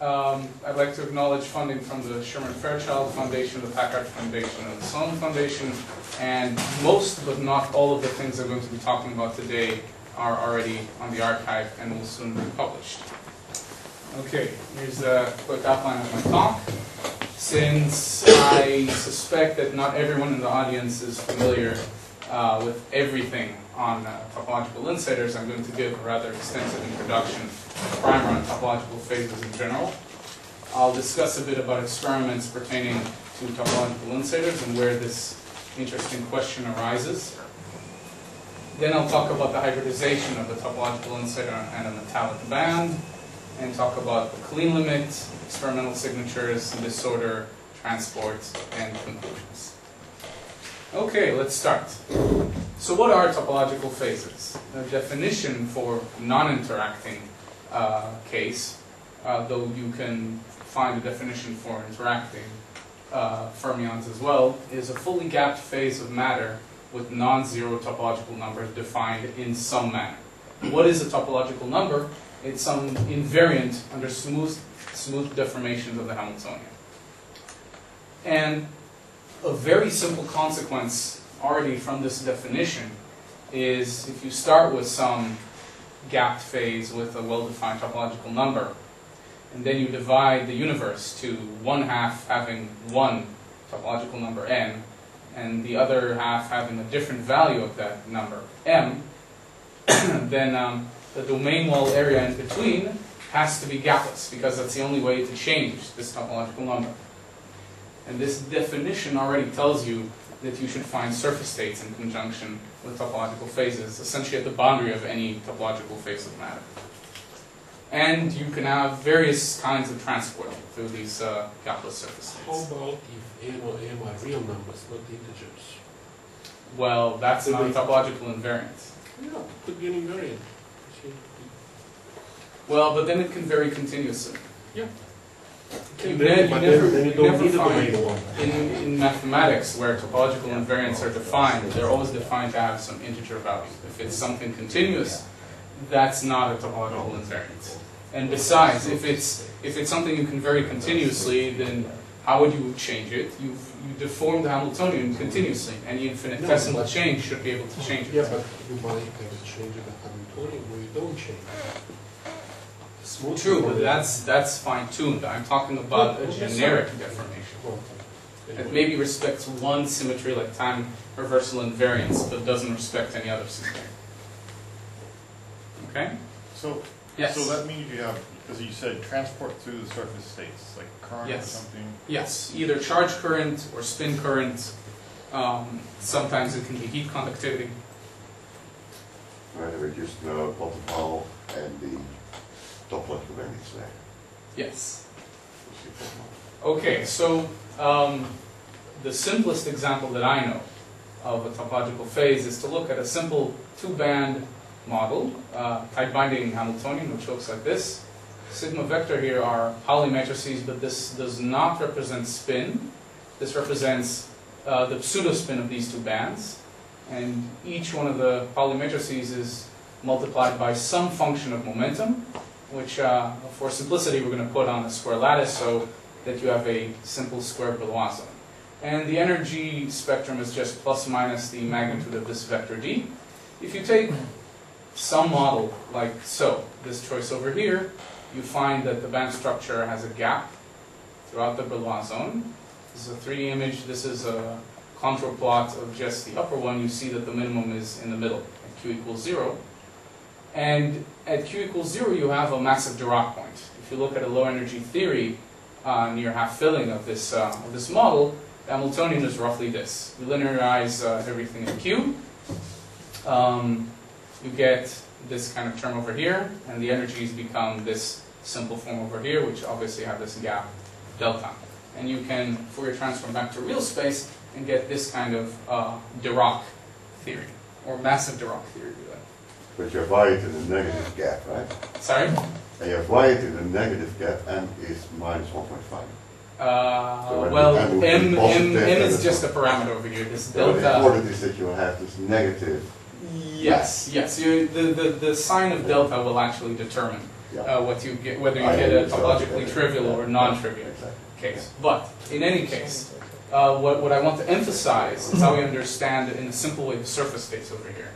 I'd like to acknowledge funding from the Sherman Fairchild Foundation, the Packard Foundation, and the Sloan Foundation. And most, but not all, of the things I'm going to be talking about today are already on the archive and will soon be published. Okay, here's a quick outline of my talk. Since I suspect that not everyone in the audience is familiar with everything on topological insiders, I'm going to give a rather extensive introduction, primer on topological phases in general. I'll discuss a bit about experiments pertaining to topological insiders and where this interesting question arises. Then I'll talk about the hybridization of the topological insider and a metallic band, and talk about the clean limit, experimental signatures, disorder, transport, and conclusions. Okay, let's start. So what are topological phases? The definition for non-interacting case, though you can find a definition for interacting fermions as well, is a fully gapped phase of matter with non-zero topological numbers defined in some manner. What is a topological number? It's some invariant under smooth deformations of the Hamiltonian. And a very simple consequence already from this definition is if you start with some gapped phase with a well-defined topological number, and then you divide the universe to one half having one topological number n, and the other half having a different value of that number m, then the domain wall area in between has to be gapless, because that's the only way to change this topological number. And this definition already tells you that you should find surface states in conjunction with topological phases, essentially at the boundary of any topological phase of matter. And you can have various kinds of transport through these gapless surface states. How about if n or m are real numbers, not integers? Well, that's not a topological invariant. Yeah, it could be an invariant. Well, but then it can vary continuously. Yeah. You then you don't need a domain one. In mathematics, where topological invariants are defined, they're always defined to have some integer value. If it's something continuous, that's not a topological invariant. And besides, if it's something you can vary continuously, then how would you change it? You deform the Hamiltonian continuously. Any infinitesimal change should be able to change it. Yeah, but you might have a change in the Hamiltonian where you don't change it. True, but that's fine-tuned. I'm talking about a generic deformation. It maybe respects one symmetry, like time reversal invariance, but doesn't respect any other symmetry. Okay? So, yes. So that means you have, because you said transport through the surface states, like current or something? Yes, either charge current or spin current. Sometimes it can be heat conductivity. Right, we just know protocol and the topological variance there. Yes. Okay, so the simplest example that I know of a topological phase is to look at a simple two-band model, tight binding Hamiltonian, which looks like this. Sigma vector here are Pauli matrices, but this does not represent spin. This represents the pseudo-spin of these two bands. And each one of the Pauli matrices is multiplied by some function of momentum, which for simplicity we're going to put on a square lattice so that you have a simple square Brillouin zone. And the energy spectrum is just plus minus the magnitude of this vector d. If you take some model like so, this choice over here, you find that the band structure has a gap throughout the Brillouin zone. This is a 3D image. This is a contour plot of just the upper one. You see that the minimum is in the middle at q equals 0. And at q equals 0, you have a massive Dirac point. If you look at a low energy theory near half filling of this model, the Hamiltonian is roughly this. You linearize everything in q. You get this kind of term over here, and the energies become this simple form over here, which obviously have this gap delta. And you can Fourier transform back to real space and get this kind of Dirac theory, or massive Dirac theory. But you have y in the negative gap, right? Sorry? And you have y in the negative gap, and is minus 1.5. So well, m is just a parameter over here. This delta. The important is that you will have this negative. Yes, yes. The sign of delta will actually determine Yeah. what you get, whether you I get a understand. topologically trivial or non-trivial case. But in any case, what I want to emphasize is how we understand in a simple way the surface states over here.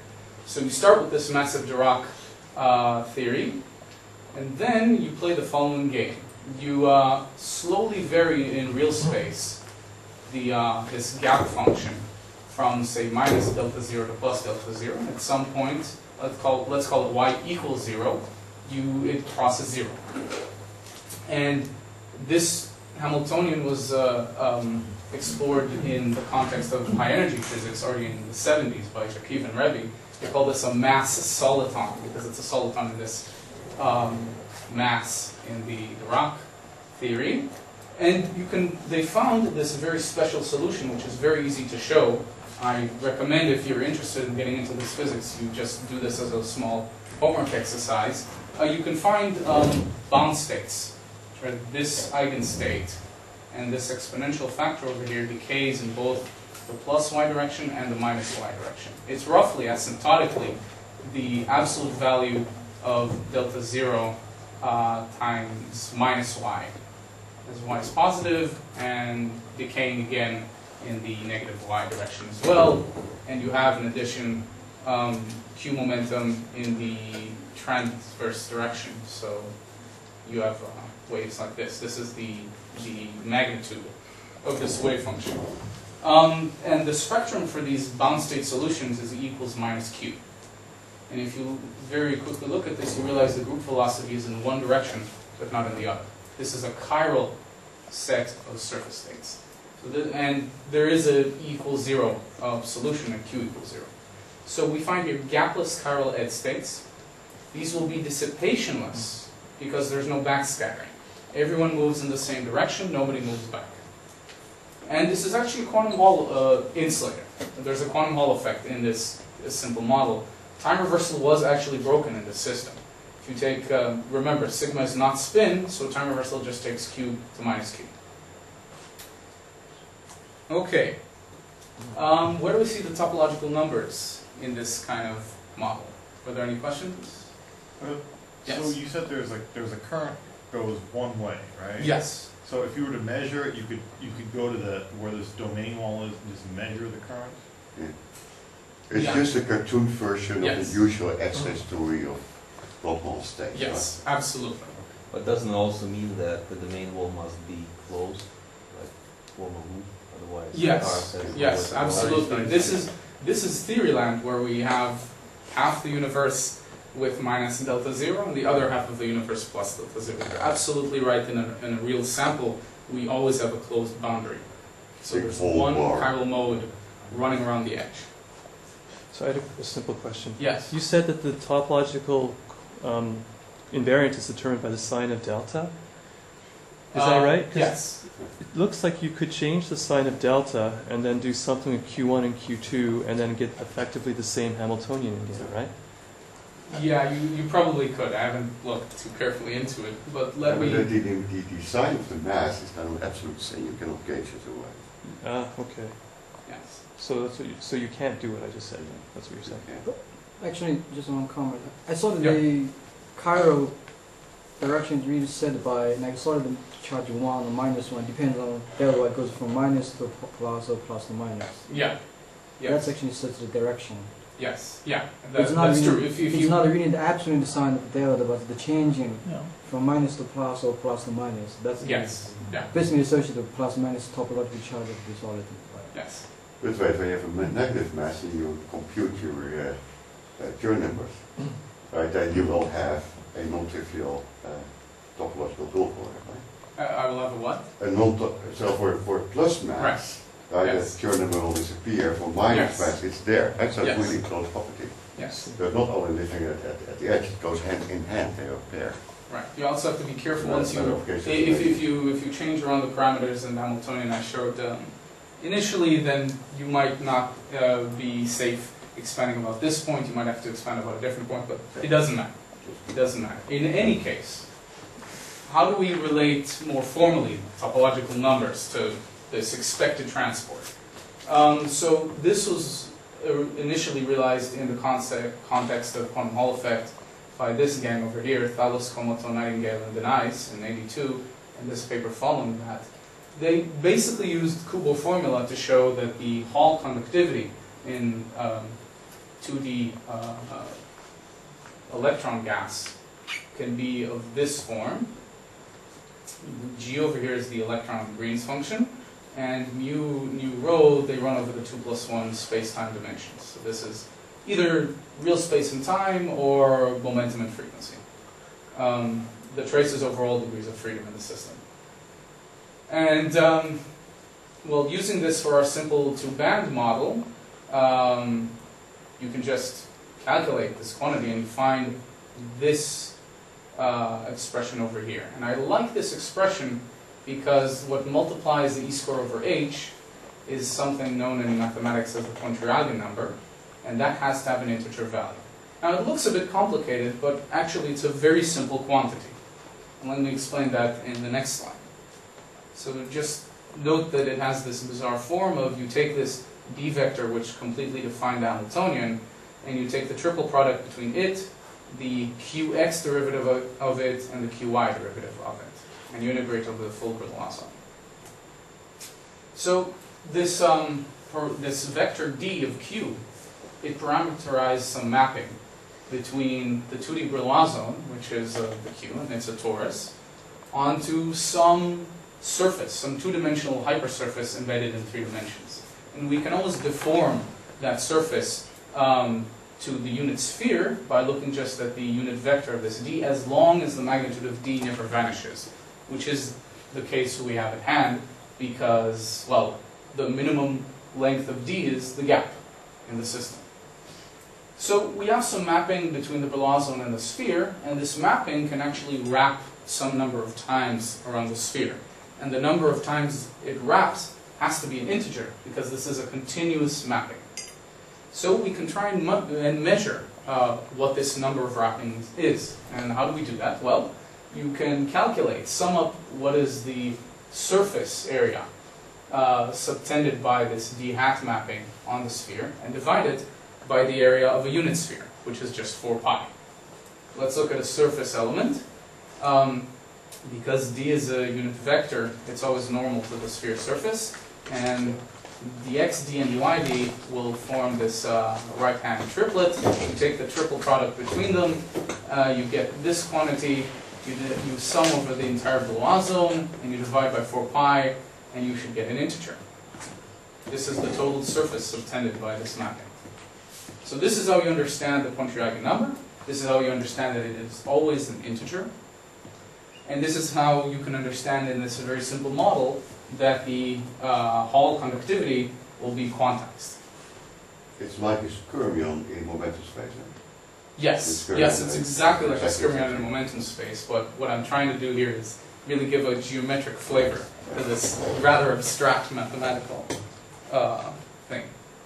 So you start with this massive Dirac theory, and then you play the following game. You slowly vary in real space this gap function from, say, minus delta 0 to plus delta 0. At some point, let's call it y equals 0, it crosses 0. And this Hamiltonian was explored in the context of high energy physics already in the 70s by Shakiv and Rebbe. They call this a mass soliton because it's a soliton in this mass in the Dirac theory. And they found this very special solution, which is very easy to show. I recommend, if you're interested in getting into this physics, you just do this as a small homework exercise. You can find bound states. Right? This eigenstate and this exponential factor over here decays in both the plus y direction and the minus y direction. It's roughly, asymptotically, the absolute value of delta 0 times minus y. As y is positive and decaying again in the negative y direction as well. And you have, in addition, q momentum in the transverse direction. So you have waves like this. This is the magnitude of this wave function. And the spectrum for these bound state solutions is E equals minus q. And if you very quickly look at this, you realize the group velocity is in one direction, but not in the other. This is a chiral set of surface states. So and there is a E equals 0 solution at q equals 0. So we find here gapless chiral edge states. These will be dissipationless because there's no backscattering. Everyone moves in the same direction, nobody moves back. And this is actually a quantum Hall insulator. There's a quantum Hall effect in this simple model. Time reversal was actually broken in this system. If you take, remember, sigma is not spin, so time reversal just takes q to minus q. Okay. Where do we see the topological numbers in this kind of model? Were there any questions? Yes. So you said there's a current goes one way, right? Yes. So if you were to measure it, you could go to where this domain wall is and just measure the current? Yeah. It's just a cartoon version of the usual access story of Blockmall states. Yes, absolutely. But doesn't it also mean that the domain wall must be closed, like form a loop, otherwise? Yes, absolutely. This is Theoryland, where we have half the universe with minus delta 0 and the other half of the universe plus delta 0. You're absolutely right. In a real sample, we always have a closed boundary. So there's one chiral mode running around the edge. So I had a simple question. Yes. You said that the topological invariant is determined by the sign of delta. Is that right? 'Cause yes. it looks like you could change the sign of delta and then do something with Q1 and Q2 and then get effectively the same Hamiltonian again, right? Yeah, you probably could. I haven't looked too carefully into it, but The sign of the mass is kind of absolute saying you cannot gauge it away. Okay. Yes. So that's what so you can't do what I just said. Then. That's what you're saying. Okay. Actually, just one comment. I saw that Yeah. the chiral direction is really set by, and I saw that the charge 1 or minus 1 depends on delta. It goes from minus to plus or plus to minus. Yeah. Yes. That's actually set to the direction. Yes. Yeah. It's not That's really, true. If it's you not really the absolute sign of delta, but the changing from minus to plus or plus to minus. That's yes. Yeah. basically associated with plus minus topological charge of the solid. Yes. But wait, when you have a negative mass and you compute your Kerr numbers, right, then you will have a non-trivial topological dual product, right? I will have a what? So for plus mass, Yes. the Kerr number will disappear. For minus Yes. mass, it's there. That's a Yes. really close property. Yes. They're not only living at the edge; it goes hand in hand. They are a pair. Right. You also have to be careful Yeah, once you verification. if you change around the parameters in Hamiltonian I showed initially, then you might not be safe expanding about this point. You might have to expand about a different point, but it doesn't matter. It doesn't matter. In any case, how do we relate more formally topological numbers to this expected transport? So this was initially realized in the context of quantum Hall effect by this gang over here, Thalos, Komoto, Nightingale, and Denise in '82, and this paper following that. They basically used Kubo formula to show that the Hall conductivity in 2D electron gas can be of this form. G over here is the electron Green's function, and nu rho, they run over the 2+1 space-time dimensions. So this is either real space and time or momentum and frequency. The traces over all degrees of freedom in the system. And, well, using this for our simple two-band model, you can just calculate this quantity and find this expression over here. And I like this expression because what multiplies the E-score over H is something known in mathematics as the Pointryagin number, and that has to have an integer value. Now it looks a bit complicated, but actually it's a very simple quantity. And let me explain that in the next slide. So just note that it has this bizarre form of you take this D vector, which completely defined the Hamiltonian, and you take the triple product between it, the Qx derivative of it, and the Qy derivative of it, and you integrate over the full Brillouin. So this, for this vector D of Q, it parameterized some mapping between the 2D Brillouin zone, which is the Q, and it's a torus, onto some surface, some two-dimensional hypersurface embedded in 3 dimensions. And we can always deform that surface to the unit sphere by looking just at the unit vector of this D, as long as the magnitude of D never vanishes, which is the case we have at hand, because, well, the minimum length of D is the gap in the system. So we have some mapping between the Brillouin zone and the sphere, and this mapping can actually wrap some number of times around the sphere. And the number of times it wraps has to be an integer, because this is a continuous mapping. So we can try and measure what this number of wrappings is. And how do we do that? Well, you can calculate, sum up what is the surface area subtended by this d hat mapping on the sphere, and divide it by the area of a unit sphere, which is just 4 pi. Let's look at a surface element. Because d is a unit vector, it's always normal to the sphere surface, and the xd and the yd will form this right-hand triplet. You take the triple product between them, you get this quantity, you sum over the entire Brillouin zone, and you divide by 4 pi, and you should get an integer. This is the total surface subtended by this mapping. So this is how you understand the Pointryagin number. This is how you understand that it is always an integer. And this is how you can understand in this very simple model that the Hall conductivity will be quantized. It's like a skyrmion in momentum space. Yes, yes, it's exactly like a skyrmion in a momentum space, but what I'm trying to do here is really give a geometric flavor to this rather abstract mathematical thing.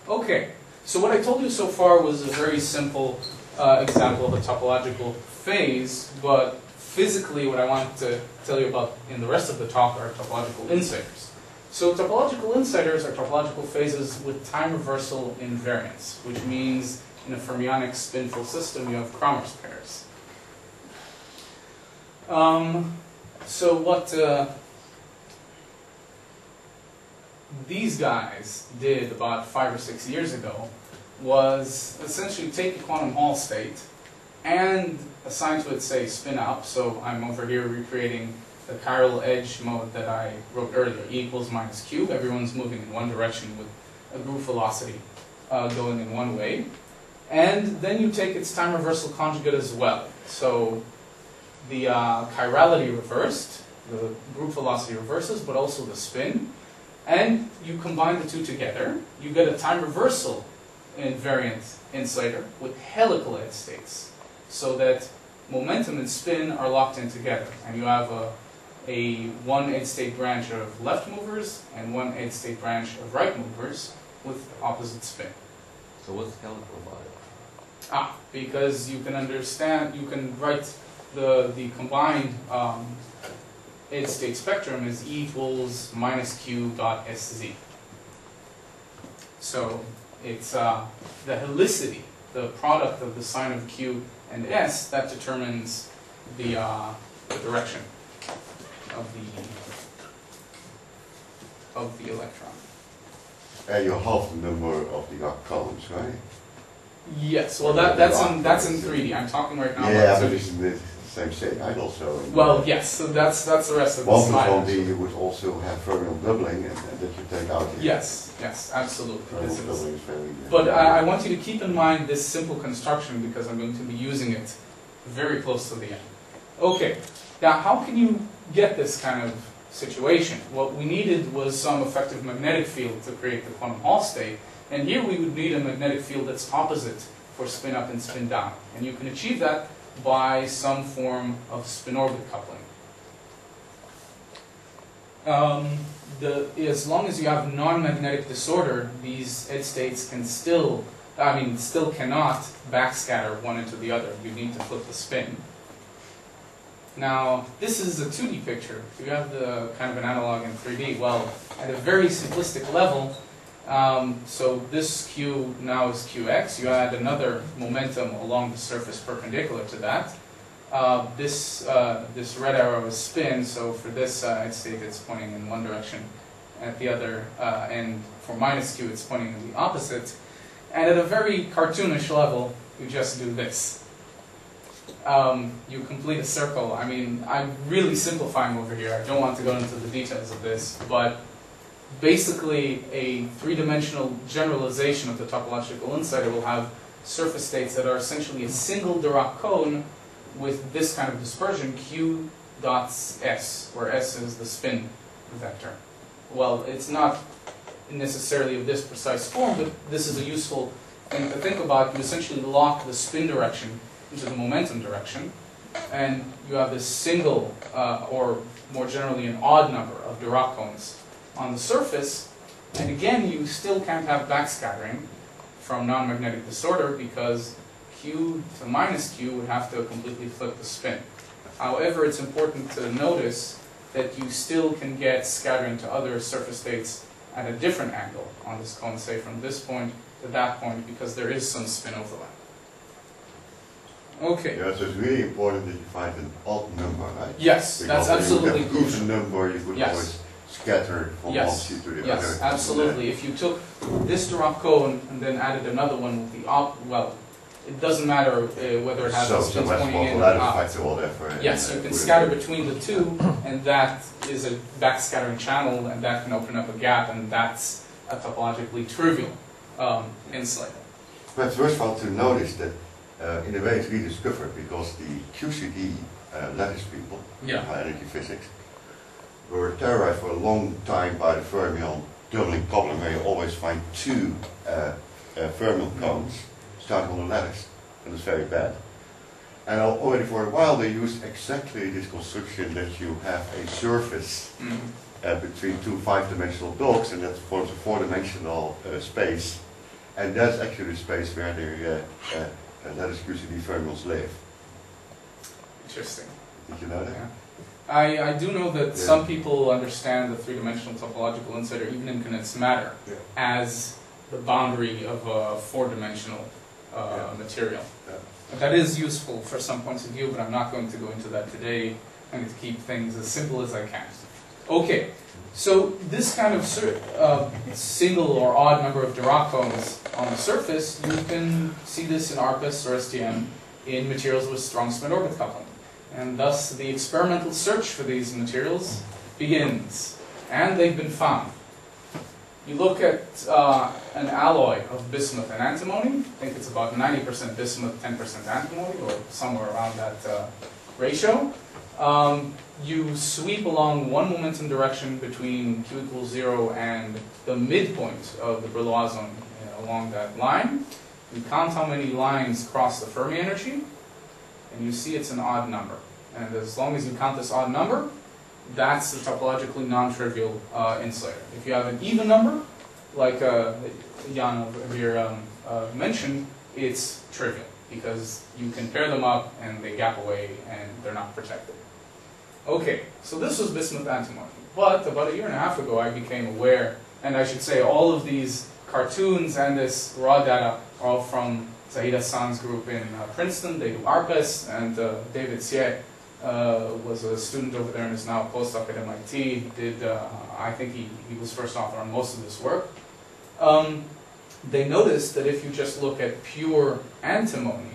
Okay, so what I told you so far was a very simple example of a topological phase, but physically what I wanted to tell you about in the rest of the talk are topological insiders. So topological insiders are topological phases with time reversal invariance, which means in a fermionic spinful system you have Kramers pairs. So what these guys did about 5 or 6 years ago was essentially take the quantum Hall state and assign to it, say, spin up. So I'm over here recreating the chiral edge mode that I wrote earlier, E equals minus Q. Everyone's moving in one direction with a group velocity going in one way. And then you take its time reversal conjugate as well. So the chirality reversed, the group velocity reverses, but also the spin. And you combine the two together, you get a time reversal invariant insular with helical edge states, so that momentum and spin are locked in together. And you have one edge state branch of left movers and one edge state branch of right movers with opposite spin. So what's helical about it? Because you can understand, you can write the combined edge state spectrum as E equals minus Q dot SZ. So it's the helicity the product of the sign of Q and S that determines the direction of the electron. And you halve the number of the arc columns, right? Yes, well that's in 3D. I'm talking right now Yeah, about but 2D. it's the same shape, right? Also. Well, yes, so that's the rest of the 1 plus slide. 1D, you would also have fermion doubling, and that you take out here. Yes, absolutely. This Fermion is. doubling is very. But I want you to keep in mind this simple construction because I'm going to be using it very close to the end. Okay, now how can you get this kind of situation? What we needed was some effective magnetic field to create the quantum Hall state, and here we would need a magnetic field that's opposite for spin up and spin down. And you can achieve that by some form of spin-orbit coupling. As long as you have non-magnetic disorder, these edge states can still cannot backscatter one into the other. You need to flip the spin. Now, this is a 2D picture. You have the kind of an analog in 3D. Well, at a very simplistic level, so this Q now is Qx. You add another momentum along the surface perpendicular to that. This red arrow is spin, so for this edge state it's pointing in one direction. At the other end, for minus Q, it's pointing in the opposite. And at a very cartoonish level, you just do this. You complete a circle. I mean, I'm really simplifying over here. I don't want to go into the details of this, but basically a three-dimensional generalization of the topological insider will have surface states that are essentially a single Dirac cone with this kind of dispersion, Q dots S, where S is the spin vector. Well, it's not necessarily of this precise form, but this is a useful thing to think about. You essentially lock the spin direction into the momentum direction, and you have this single, or more generally an odd number of Dirac cones on the surface, and again you still can't have backscattering from non-magnetic disorder because Q to minus Q would have to completely flip the spin. However, it's important to notice that you still can get scattering to other surface states at a different angle on this cone, say from this point to that point, because there is some spin overlap. Okay. Yeah, so it's really important that you find an odd number, right? Yes, that's absolutely If you have an even crucial. number, you could Yes. always scatter from one sheet to the other. Yes, absolutely. If you took this Dirac cone and then added another one with the well, it doesn't matter whether it has So a spin that's pointing in or that out. factor whatever. Yes, you can scatter between the two, and that is a backscattering channel, and that can open up a gap, and that's a topologically trivial insulator. But it's worthwhile to notice that in a way it's rediscovered because the QCD lattice people, Yeah. high energy physics, were terrorized for a long time by the fermion doubling problem, where you always find two fermion cones starting on the lattice, and it's very bad. And already for a while they used exactly this construction that you have a surface between two five-dimensional blocks, and that forms a four-dimensional space, and that's actually the space where the lattice QCD fermions live. Interesting. Did you know that? Yeah. I do know that Yeah. some people understand the three-dimensional topological insider, even in condensed matter, Yeah. as the boundary of a four-dimensional material. Yeah. That is useful for some points of view, but I'm not going to go into that today. I'm going to keep things as simple as I can. Okay, so this kind of single or odd number of Dirac cones on the surface, you can see this in ARPAS or STM in materials with strong spin-orbit coupling. And thus the experimental search for these materials begins, and they've been found. You look at an alloy of bismuth and antimony. I think it's about 90% bismuth, 10% antimony, or somewhere around that ratio. You sweep along one momentum direction between Q equals 0 and the midpoint of the Brillouin zone along that line. You count how many lines cross the Fermi energy, and you see it's an odd number. And as long as you count this odd number, that's the topologically non-trivial insulator. If you have an even number, like Jan over here mentioned, it's trivial because you can pair them up and they gap away and they're not protected. Okay, so this was bismuth antimony. But about a year and a half ago I became aware, and I should say all of these cartoons and this raw data are all from Zahida San's group in Princeton, they do ARPAS, and David Xie was a student over there and is now a postdoc at MIT. I think he was first author on most of this work. They noticed that if you just look at pure antimony,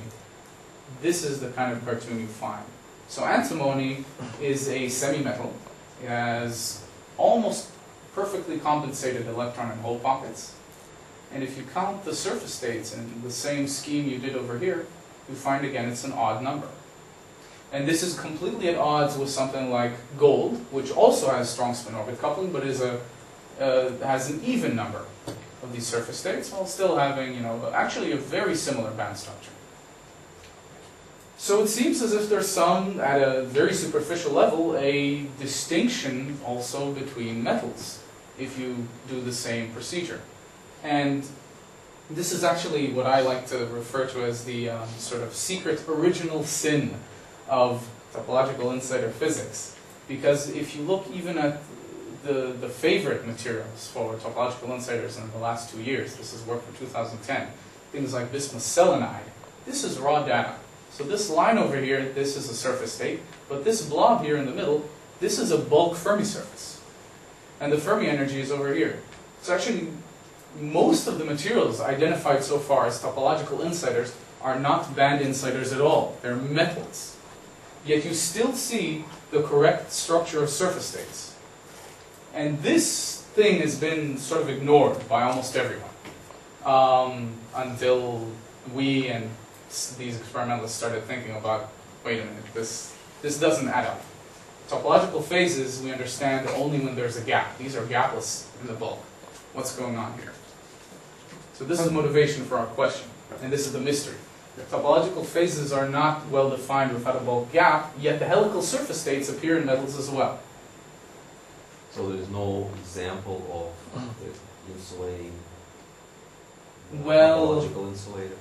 this is the kind of cartoon you find. So antimony is a semi-metal. It has almost perfectly compensated electron and hole pockets. And if you count the surface states in the same scheme you did over here, you find again it's an odd number. And this is completely at odds with something like gold, which also has strong spin-orbit coupling, but is has an even number of these surface states, while still having, actually a very similar band structure. So it seems as if there's some, at a very superficial level, a distinction also between metals, if you do the same procedure. And this is actually what I like to refer to as the sort of secret original sin of topological insider physics. Because if you look even at the favorite materials for topological insiders in the last 2 years, this is work for 2010, things like bismuth selenide, this is raw data. So this line over here, this is a surface state, but this blob here in the middle, this is a bulk Fermi surface. And the Fermi energy is over here. So actually, most of the materials identified so far as topological insiders are not band insiders at all. They're metals. Yet you still see the correct structure of surface states. And this thing has been sort of ignored by almost everyone until we and these experimentalists started thinking about, wait a minute, this doesn't add up. Topological phases we understand only when there's a gap. These are gapless in the bulk. What's going on here? So this is the motivation for our question, and this is the mystery. Topological phases are not well defined without a bulk gap, yet the helical surface states appear in metals as well. So there's no example of the insulating, Well, topological insulator?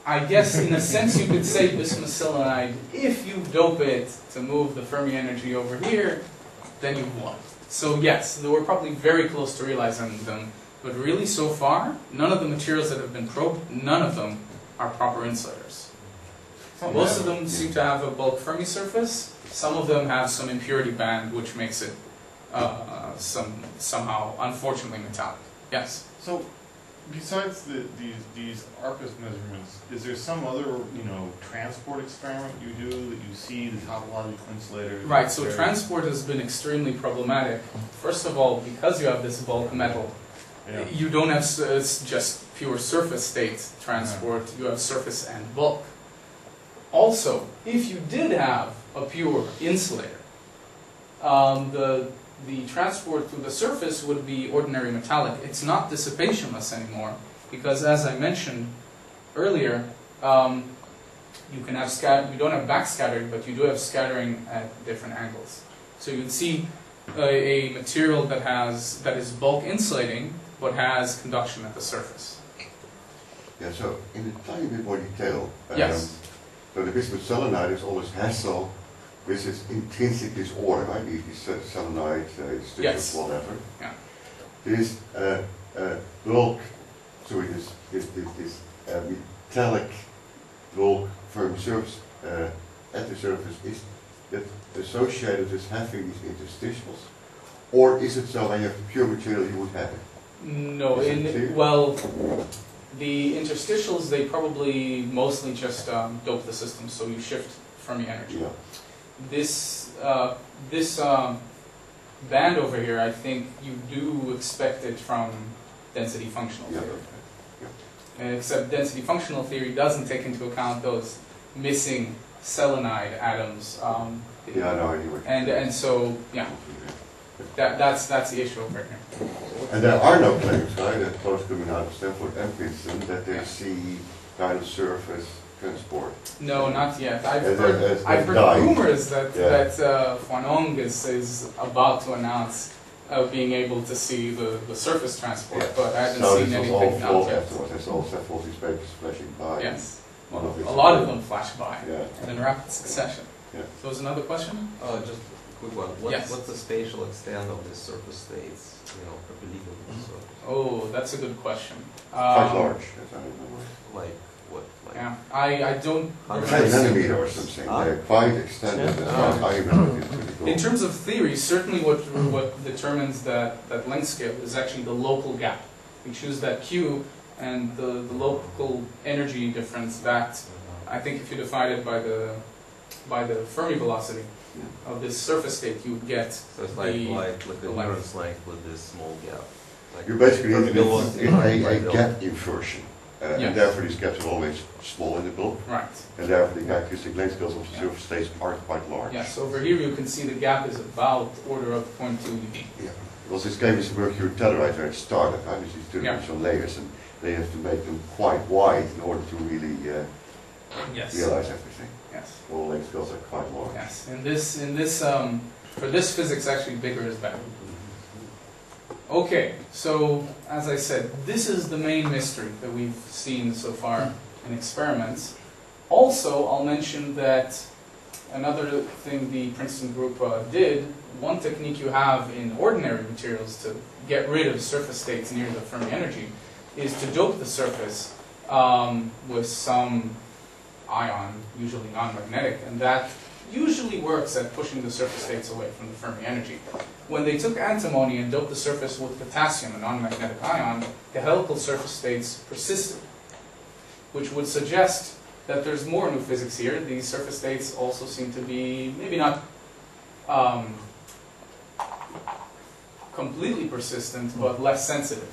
I guess in a sense you could say bismuth selenide, if you dope it to move the Fermi energy over here, then you've won. So yes, they were probably very close to realizing them, but really so far, none of the materials that have been probed, none of them are proper insulators. Most of them seem to have a bulk Fermi surface. Some of them have some impurity band, which makes it somehow, unfortunately, metallic. Yes? So, besides these ARPAS measurements, is there some other, transport experiment you do that you see the topological insulators? Right, so transport has been extremely problematic. First of all, because you have this bulk metal, Yeah. you don't have just pure surface state transport, you have surface and bulk. Also, if you did have a pure insulator, the transport through the surface would be ordinary metallic. It's not dissipationless anymore, because as I mentioned earlier, you can have you don't have backscattering, but you do have scattering at different angles. So you'd see a material that is bulk insulating, but has conduction at the surface. Yeah, so in a tiny bit more detail. Yes. So the bismuth selenide is always hassle with its intrinsic disorder, right? These selenide, Yes. whatever. Yeah. This bulk, sorry, this metallic bulk Fermi surface at the surface, is that associated with having these interstitials? Or is it so when you have pure material you would have it? No, Is it clear? well, the interstitials, they probably mostly just dope the system, so you shift Fermi energy. Yeah. This band over here, I think you do expect it from density functional Yeah. theory. Except density functional theory doesn't take into account those missing selenide atoms. Yeah, no, anyway. And so, yeah, that's the issue over here. And there are no claims, right, that both coming out of Stanford and Princeton, that they see kind of surface transport. No, not yet. I've As- heard as died. rumors that Yeah. Huanong is about to announce being able to see the surface transport, but I haven't So seen this was anything all out yet. afterwards. I saw several of these papers flashing by. Yes, One of a lot of them flash by Yeah. in rapid succession. Yeah. So was another question? Just a quick one. Yes. What's the spatial extent of this surface states, perpendicular to the surface? Oh, that's a good question. Quite large, as I remember. Like what, like Yeah, I don't. 100 10 remember- nanometer or something, Huh? they're quite extended as far as I remember it to the goal. In terms of theory, certainly what determines that length scale is actually the local gap. We choose that Q and the local energy difference that, I think if you divide it by the Fermi velocity of this surface state, you would get So it's like the the length. Newton's length with this small gap. Like You basically Fermi need velocity a divided by gap inversion, Yes. and therefore these gaps are always small in the bulk, Right. and therefore the acoustic length scales of the surface states are quite large. Yes, over here you can see the gap is about order of 0.2 dB. Yeah. Because this game is a mercury telluride where it started, right? Which is two Yeah. dimensional layers, and they have to make them quite wide in order to really Yes. realize everything. Yes. All length scales are quite large. Yes. In this for this physics, actually bigger is better. Okay, so as I said, this is the main mystery that we've seen so far in experiments. Also, I'll mention that another thing the Princeton group did, one technique you have in ordinary materials to get rid of surface states near the Fermi energy is to dope the surface with some ion, usually non-magnetic, and that usually works at pushing the surface states away from the Fermi energy. When they took antimony and doped the surface with potassium, a non-magnetic ion, the helical surface states persisted, which would suggest that there's more new physics here. These surface states also seem to be maybe not completely persistent, but less sensitive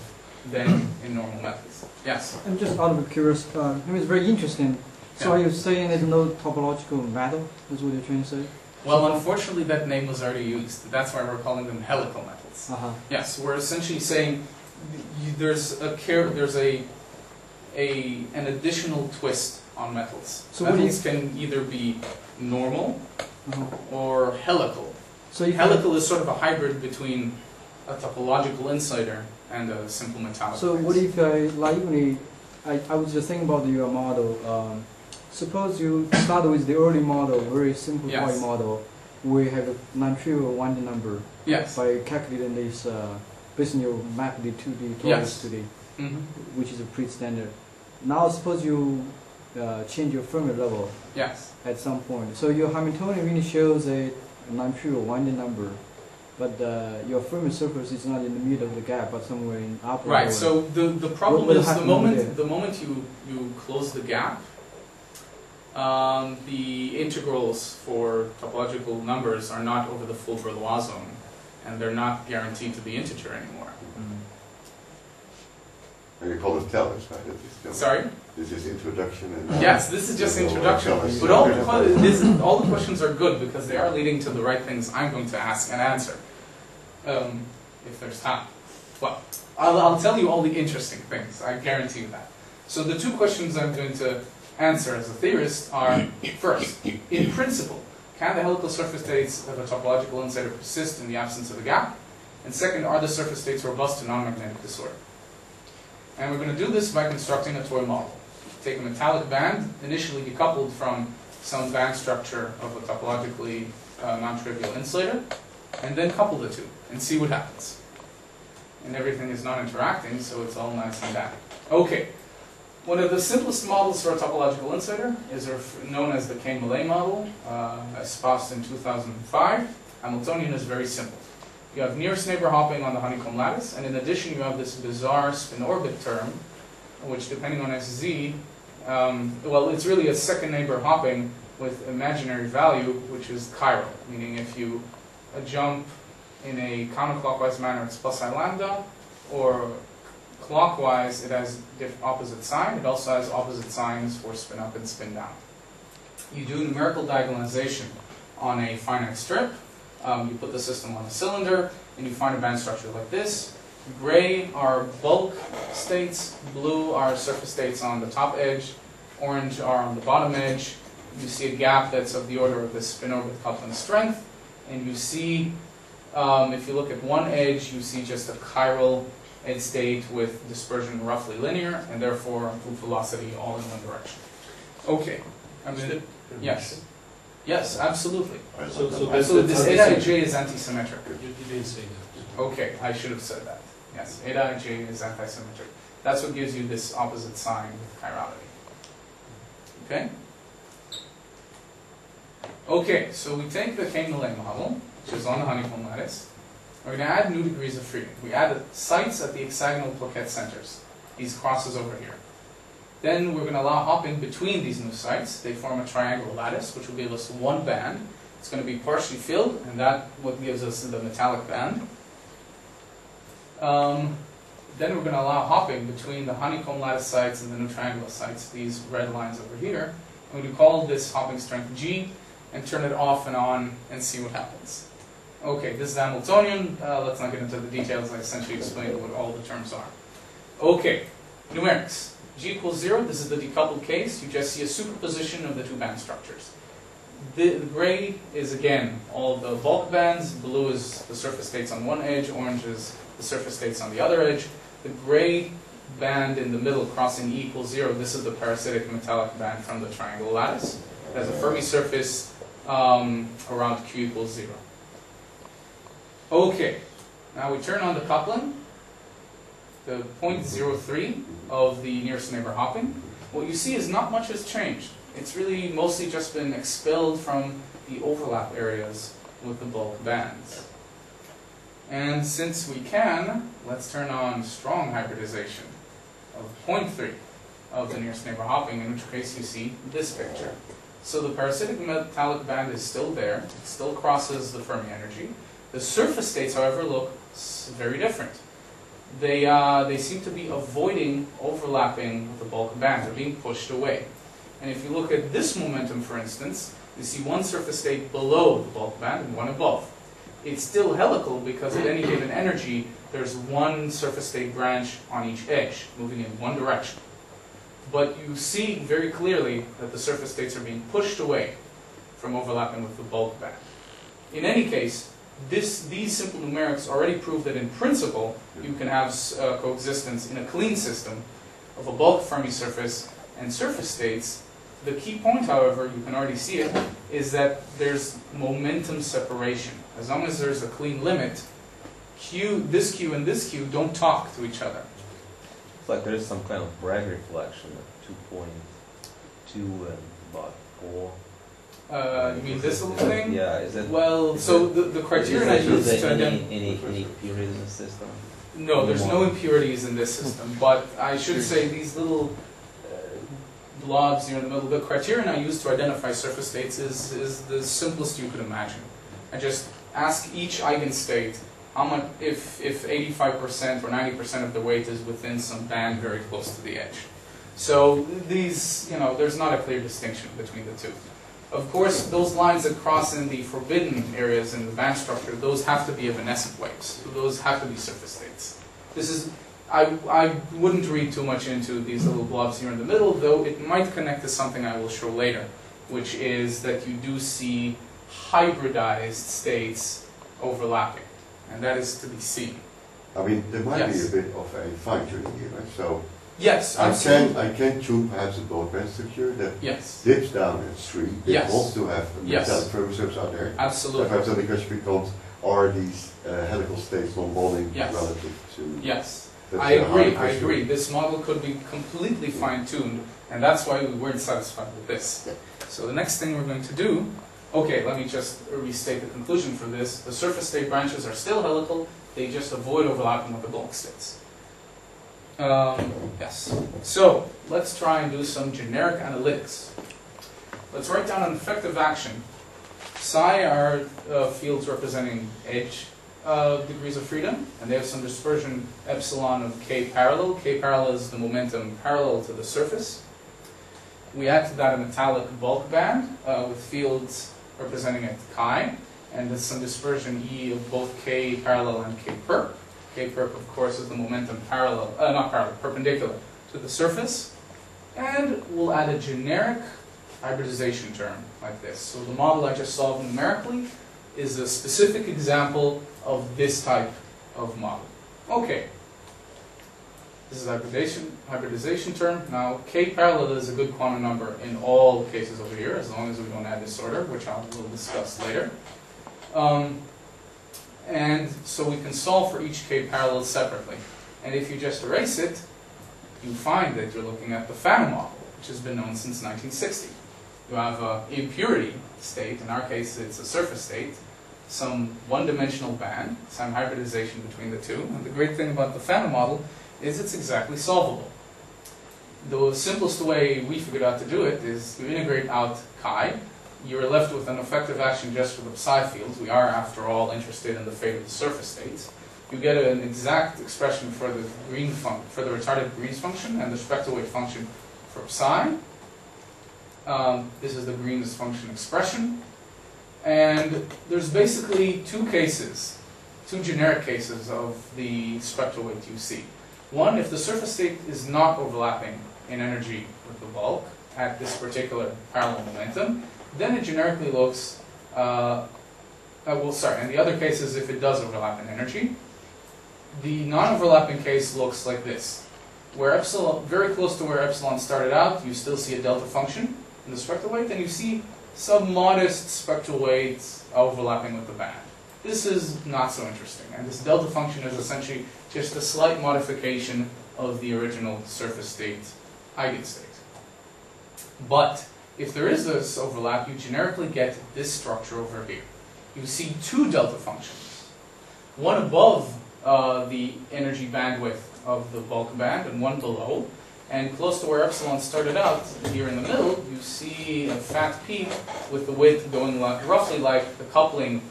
than in normal methods. Yes? I'm just out of curious. I mean, it's very interesting. So Yeah. are you saying there's no topological metal? That's what you're trying to say? Well, unfortunately, that name was already used. That's why we're calling them helical metals. Uh-huh. Yes, we're essentially saying there's an additional twist on metals. So what do you- Metals can either be normal Uh-huh. or helical. So you Helical is sort of a hybrid between a topological insulator and a simple metallic. So phase. what if I was just thinking about your model. Suppose you start with the early model, very simplified Yes. model. We have a non-trivial Wandel number Yes. by calculating this, basically you map the 2D to Yes. 2D, Mhm. which is a pretty standard. Now suppose you change your Fermi level Yes. at some point. So your Hamiltonian really shows a non-trivial Wandel number, but your Fermi surface is not in the middle of the gap, but somewhere in upper. Right. lower. So the problem What will is happen over there? the moment you close the gap, the integrals for topological numbers are not over the full Brillouin zone, and they're not guaranteed to be integer anymore. Mm. And you call it tellers, right? That is still- Sorry? This is introduction and... Yes, this is just There's no introduction. tellers. But all the questions are good because they are leading to the right things I'm going to ask and answer, if there's time. Well, I'll tell you all the interesting things. I guarantee you that. So the two questions I'm going to answer as a theorist are, first, in principle, can the helical surface states of a topological insulator persist in the absence of a gap? And second, are the surface states robust to non-magnetic disorder? And we're going to do this by constructing a toy model. Take a metallic band, initially decoupled from some band structure of a topologically non-trivial insulator, and then couple the two and see what happens. And everything is non-interacting, so it's all nice and bad. Okay. One of the simplest models for a topological insulator is known as the K-Millay model, espoused in 2005. Hamiltonian is very simple. You have nearest neighbor hopping on the honeycomb lattice, and in addition you have this bizarre spin-orbit term, which depending on SZ, well, it's really a second neighbor hopping with imaginary value, which is chiral, meaning if you jump in a counterclockwise manner, it's plus I lambda, or clockwise, it has opposite sign. It also has opposite signs for spin up and spin down. You do numerical diagonalization on a finite strip. You put the system on a cylinder, and you find a band structure like this. Gray are bulk states, blue are surface states on the top edge, orange are on the bottom edge. You see a gap that's of the order of the spin-orbit coupling strength, and you see, if you look at one edge, you see just a chiral edge state with dispersion roughly linear, and therefore group velocity all in one direction. Okay, I mean, yes. Yes, absolutely. So Absolutely, this that's eta ij is antisymmetric. You didn't say that. Okay, I should have said that. Yes, eta ij is antisymmetric. That's what gives you this opposite sign with chirality. Okay? Okay, so we take the K-Millay model, which is on the honeycomb lattice. We're going to add new degrees of freedom. We add sites at the hexagonal plaquette centers, these crosses over here. Then we're going to allow hopping between these new sites. They form a triangular lattice, which will give us one band. It's going to be partially filled, and that's what gives us the metallic band. Then we're going to allow hopping between the honeycomb lattice sites and the new triangular sites, these red lines over here. I'm going to call this hopping strength G, and turn it off and on, and see what happens. Okay, this is Hamiltonian. Let's not get into the details. I essentially explained what all the terms are. Okay, numerics. G equals 0, this is the decoupled case. You just see a superposition of the two band structures. The gray is, again, all the bulk bands. Blue is the surface states on one edge. Orange is the surface states on the other edge. The gray band in the middle crossing E equals 0, this is the parasitic metallic band from the triangle lattice. It has a Fermi surface around Q equals 0. Okay, now we turn on the coupling, the 0.03 of the nearest neighbor hopping. What you see is not much has changed. It's really mostly just been expelled from the overlap areas with the bulk bands. And since we can, let's turn on strong hybridization of 0.3 of the nearest neighbor hopping, in which case you see this picture. So the parasitic metallic band is still there. It still crosses the Fermi energy. The surface states, however, look very different. They seem to be avoiding overlapping with the bulk band. They're being pushed away. And if you look at this momentum, for instance, you see one surface state below the bulk band and one above. It's still helical because at any given energy, there's one surface state branch on each edge, moving in one direction. But you see very clearly that the surface states are being pushed away from overlapping with the bulk band. In any case, these simple numerics already prove that in principle, you can have coexistence in a clean system of a bulk Fermi surface and surface states. The key point, however, you can already see it, is that there's momentum separation. As long as there's a clean limit, this Q and this Q don't talk to each other. It's like there is some kind of Bragg reflection at 2.2 and about 4. You mean this little thing? Yeah, is it? Well, so the criterion I used to identify... any impurities in the system? No, there's no impurities in this system, but I should say these little blobs here in the middle, the criterion I use to identify surface states is the simplest you could imagine. I just ask each eigenstate how much, if 85% or 90% of the weight is within some band very close to the edge. So these, there's not a clear distinction between the two. Of course, those lines that cross in the forbidden areas in the band structure, those have to be evanescent waves. So those have to be surface states. This is, I wouldn't read too much into these little blobs here in the middle, though it might connect to something I will show later, which is that you do see hybridized states overlapping, and that is to be seen. I mean, there might Yes. be a bit of a fine-tuning here, right? So Yes, I absolutely. can tune perhaps a bulk band structure that Yes, dips down at 3. They Yes. also have Yes. metallic Fermi surfaces out there. absolutely. Perhaps the question becomes, are these helical states non-bonding Yes. relative to... Yes. that's I a high agree, I pressure? agree. This model could be completely fine-tuned, and that's why we weren't satisfied with this. So the next thing we're going to do, okay, let me just restate the conclusion for this. The surface state branches are still helical, they just avoid overlapping with the bulk states. Yes. So, let's try and do some generic analytics. Let's write down an effective action. Psi are fields representing edge degrees of freedom, and they have some dispersion epsilon of k parallel. K parallel is the momentum parallel to the surface. We add to that a metallic bulk band with fields representing it chi, and there's some dispersion E of both k parallel and k perp. K perp, of course, is the momentum perpendicular to the surface. And we'll add a generic hybridization term like this. So the model I just solved numerically is a specific example of this type of model. Okay. This is hybridization term. Now, k parallel is a good quantum number in all cases over here, as long as we don't add disorder, which I will discuss later. And so we can solve for each k parallel separately. And if you just erase it, you find that you're looking at the Phantom model. which has been known since 1960. You have an impurity state, in our case it's a surface state, some one-dimensional band, some hybridization between the two. And the great thing about the Fano model is it's exactly solvable. The simplest way we figured out to do it is to integrate out chi. You're left with an effective action just for the psi fields. We are, after all, interested in the fate of the surface states. You get an exact expression for the for the retarded Green's function and the spectral wave function for psi. This is the Green's function expression. And there's basically two generic cases of the spectral weight you see. One, if the surface state is not overlapping in energy with the bulk at this particular parallel momentum, then it generically looks, and the other case is if it does overlap in energy. The non-overlapping case looks like this, where epsilon, very close to where epsilon started out, you still see a delta function in the spectral weight, and you see some modest spectral weights overlapping with the band. This is not so interesting, and this delta function is essentially just a slight modification of the original surface state eigenstate. But if there is this overlap, you generically get this structure over here. You see two delta functions, one above the energy bandwidth of the bulk band and one below. And close to where epsilon started out, here in the middle, you see a fat peak with the width going roughly like the coupling,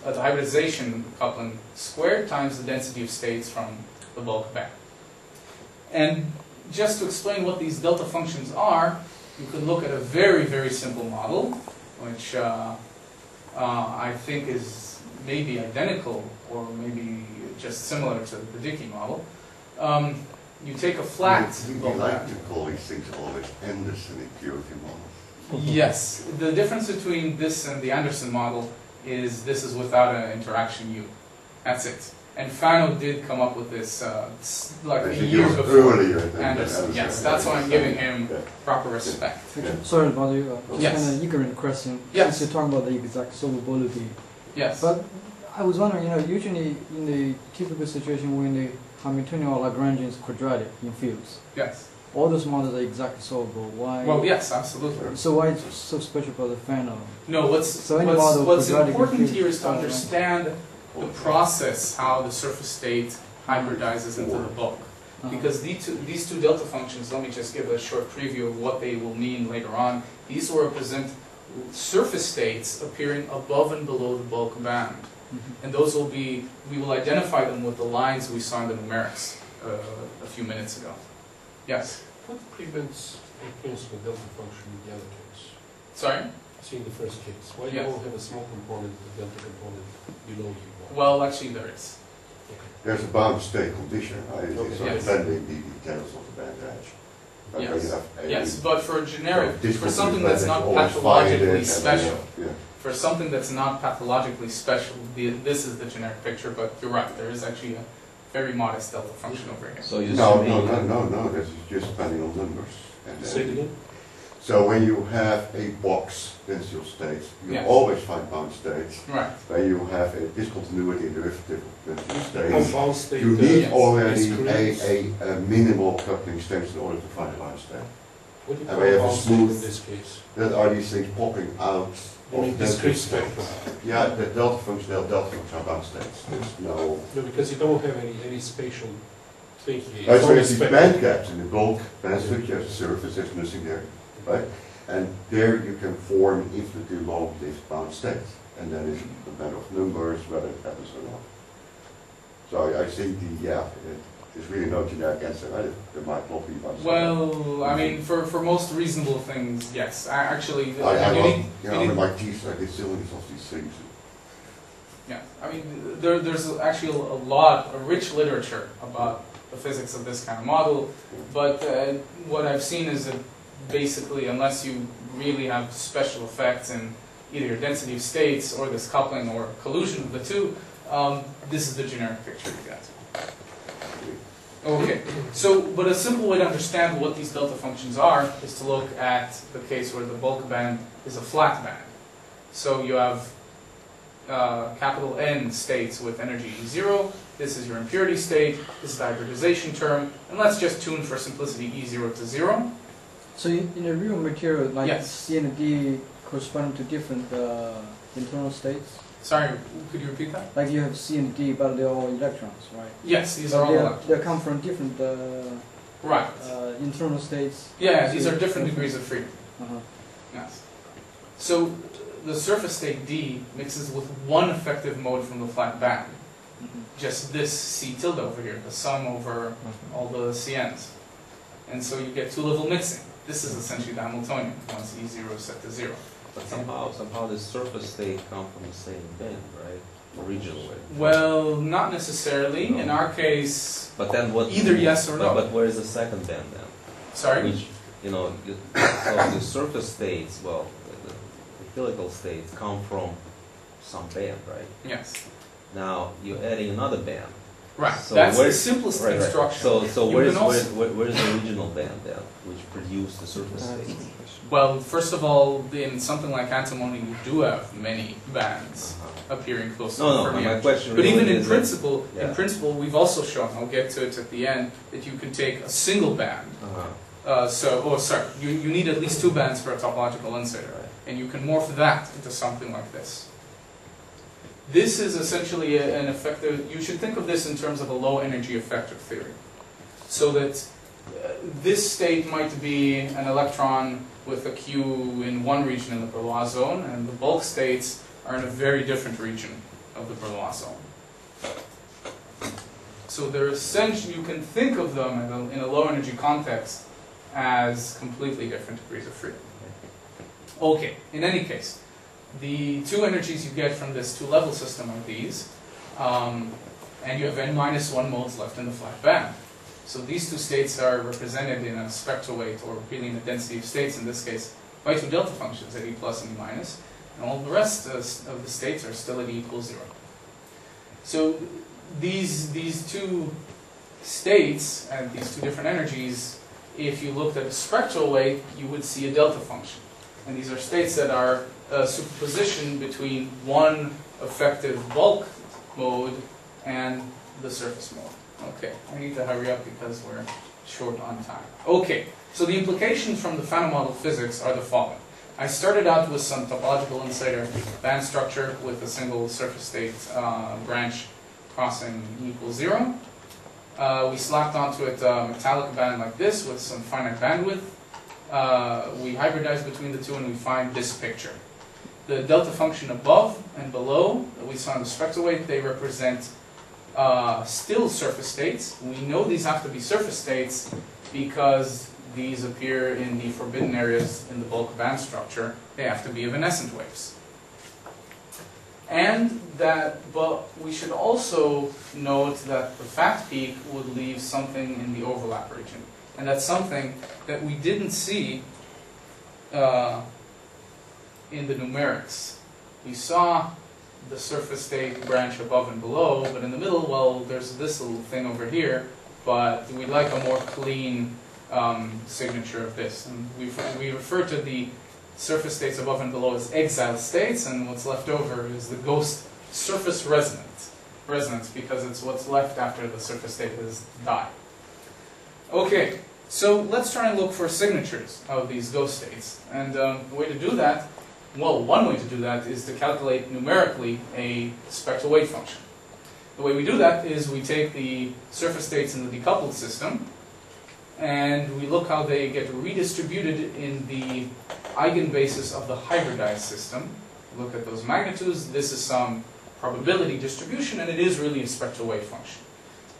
the hybridization coupling squared times the density of states from the bulk band. And just to explain what these delta functions are, you could look at a very, very simple model, which I think is maybe identical or maybe just similar to the Dickey model. You take a flat We bulk like band. to call these things always Anderson impurity models. Yes, the difference between this and the Anderson model is this is without an interaction U. That's it. And Fano did come up with this like I a think year it was before earlier than Anderson. Yes, that's why I'm giving him Yeah. proper respect. Yeah. Sorry about you. Just Yes. kind of ignorant question. Yes. Since you're talking about the exact solvability. Yes. But I was wondering, usually in the typical situation when the Hamiltonian or Lagrangian is quadratic in fields, Yes. all those models are exactly solvable. Why? Well, yes, absolutely. So why it's so special about the Fano? No, what's So any model quadratic important in fields here is to are- understand the process how the surface state hybridizes into the bulk. Because these two delta functions, let me just give a short preview of what they will mean later on. These will represent surface states appearing above and below the bulk band. And those will be, we will identify them with the lines we saw in the numerics a few minutes ago. Yes? What prevents occurrence of a delta function in the other case? Sorry? See, in the first case, why you Yes. don't have a small component, a delta component below U1? Well, actually there is. There's a bound state condition, right? It's Okay. Yes. depending the details of the band edge. But when you Yes. have a- Yes, but for a generic, this for will something be that's better, not you always find it, pathologically and then, special, yeah. for something that's not pathologically special, this is the generic picture, but you're right, there is actually a very modest delta function over here. So you No, assuming no, that's just depending on numbers. And Say it then- again? So when you have a box density of states, you Yes. always find bound states. Right, When you have a discontinuity in derivative of density of states, Compound state. you need yes. already discretes. a minimal coupling states in order to find a line state. What do you and we have a compound state smooth- in this case? That are these things popping out I mean, of density discrete of states. spectrum. Yeah, the delta function are bound states. There's no. No, because you don't have any spatial thing here. That's It's why only these spectrum. band gaps in the bulk band structure as a surface is missing there, right? And there you can form an infinitely long-lived bound state. And then it's a matter of numbers, whether it happens or not. So I think there's really no generic answer, right? There might not be one. well, I mean, for most reasonable things, yes, actually, I you love, need, you know, with my teeth, I get silliness of these things. yeah, I mean, there's actually a rich literature about the physics of this kind of model, but what I've seen is that basically, unless you really have special effects in either your density of states or this coupling or collusion of the two, this is the generic picture you get. Okay, so, but a simple way to understand what these delta functions are is to look at the case where the bulk band is a flat band. So you have capital N states with energy E0, this is your impurity state, this is the hybridization term, and let's just tune for simplicity E0 to 0. So in the real material, like Yes. C and D correspond to different internal states. Sorry, could you repeat that? Like you have C and D, but they're all electrons, right? Yes, these But are all electrons. they come from different Right. internal states. Yeah, these are different degrees of freedom. Uh-huh. Yes. So the surface state D mixes with one effective mode from the flat band. Just this C tilde over here, the sum over all the CNs. And so you get two-level mixing. This is essentially the Hamiltonian once E0 is set to 0. But somehow the surface state come from the same band, right? Originally. Well, not necessarily. No. In our case, But then what? either yes or no. But where is the second band then? Sorry? Which, so the surface states, well, the helical states come from some band, right? Yes. Now you're adding another band. Right. So That's the where's- simplest Right, right. construction. So You where's can also- where's the original band then, which produced the surface That's a states? good question. Well, first of all, in something like antimony, you do have many bands appearing close to the No, Fermi my energy. question But really even in is principle, yeah. we've also shown, I'll get to it at the end, that you can take a single band. Uh-huh. You need at least two bands for a topological insulator, and you can morph that into something like this. This is essentially an effective, you should think of this in terms of a low energy effector theory. So that this state might be an electron with a Q in one region in the Brillouin zone, and the bulk states are in a very different region of the Brillouin zone. So they're essentially, you can think of them in a low energy context as completely different degrees of freedom. Okay, in any case, the two energies you get from this two-level system are these, and you have n-1 modes left in the flat band. So these two states are represented in a spectral weight, or really in a density of states, in this case, by two delta functions, at E plus and E minus, and all the rest of the states are still at E equals 0. So these two states, and these two different energies, if you looked at a spectral weight, you would see a delta function. And these are states that are a superposition between one effective bulk mode and the surface mode. Okay, I need to hurry up because we're short on time. Okay, so the implications from the Fano model physics are the following. I started out with some topological insulator band structure with a single surface state branch crossing equals 0. We slapped onto it a metallic band like this with some finite bandwidth. We hybridize between the two and we find this picture. The delta function above and below that we saw in the spectral weight, they represent still surface states. We know these have to be surface states because these appear in the forbidden areas in the bulk band structure. They have to be evanescent waves. And but we should also note that the fat peak would leave something in the overlap region. And that's something that we didn't see in the numerics. We saw the surface state branch above and below, but in the middle, well, there's this little thing over here, but we'd like a more clean signature of this. And we refer to the surface states above and below as exile states, and what's left over is the ghost surface resonance, because it's what's left after the surface state has died. Okay, so let's try and look for signatures of these ghost states. And the way to do that, well, one way to do that is to calculate numerically a spectral wave function. The way we do that is we take the surface states in the decoupled system, and we look how they get redistributed in the eigenbasis of the hybridized system. Look at those magnitudes. This is some probability distribution, and it is really a spectral wave function.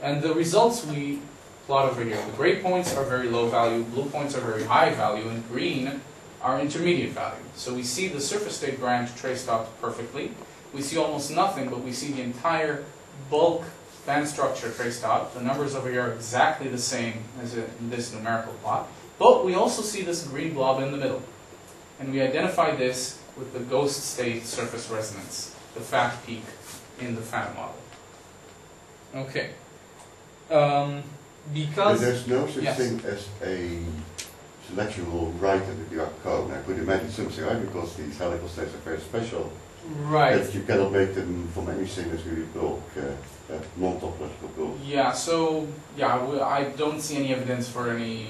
And the results we plot over here. The gray points are very low value, blue points are very high value, and green are intermediate value. So we see the surface state branch traced out perfectly. We see almost nothing, but we see the entire bulk band structure traced out. The numbers over here are exactly the same as in this numerical plot. But we also see this green blob in the middle. And we identify this with the ghost state surface resonance, the fat peak in the Fano model. Okay. Because There's no such yes. thing as a selection rule right at the dark code. I could imagine something, right? Because these helical states are very special. right. That you cannot make them from anything that's really bulk, non-topological bulk. Yeah, so, I don't see any evidence for any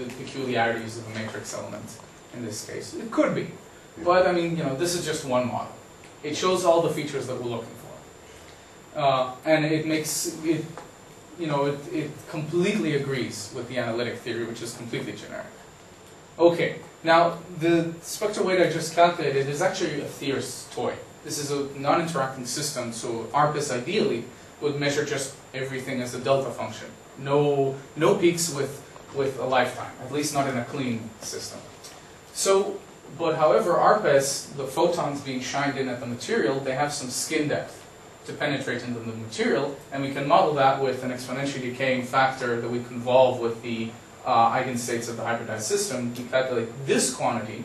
the peculiarities of a matrix element in this case. It could be. But I mean, this is just one model. It shows all the features that we're looking for. And it makes it, it completely agrees with the analytic theory, which is completely generic. Okay, now the spectral weight I just calculated is actually a Thier's toy. This is a non-interacting system, so ARPIS ideally would measure just everything as a delta function. No peaks with a lifetime, at least not in a clean system. So, but however, ARPIS, the photons being shined in at the material, they have some skin depth to penetrate into the material, and we can model that with an exponentially decaying factor that we convolve with the eigenstates of the hybridized system. We calculate this quantity,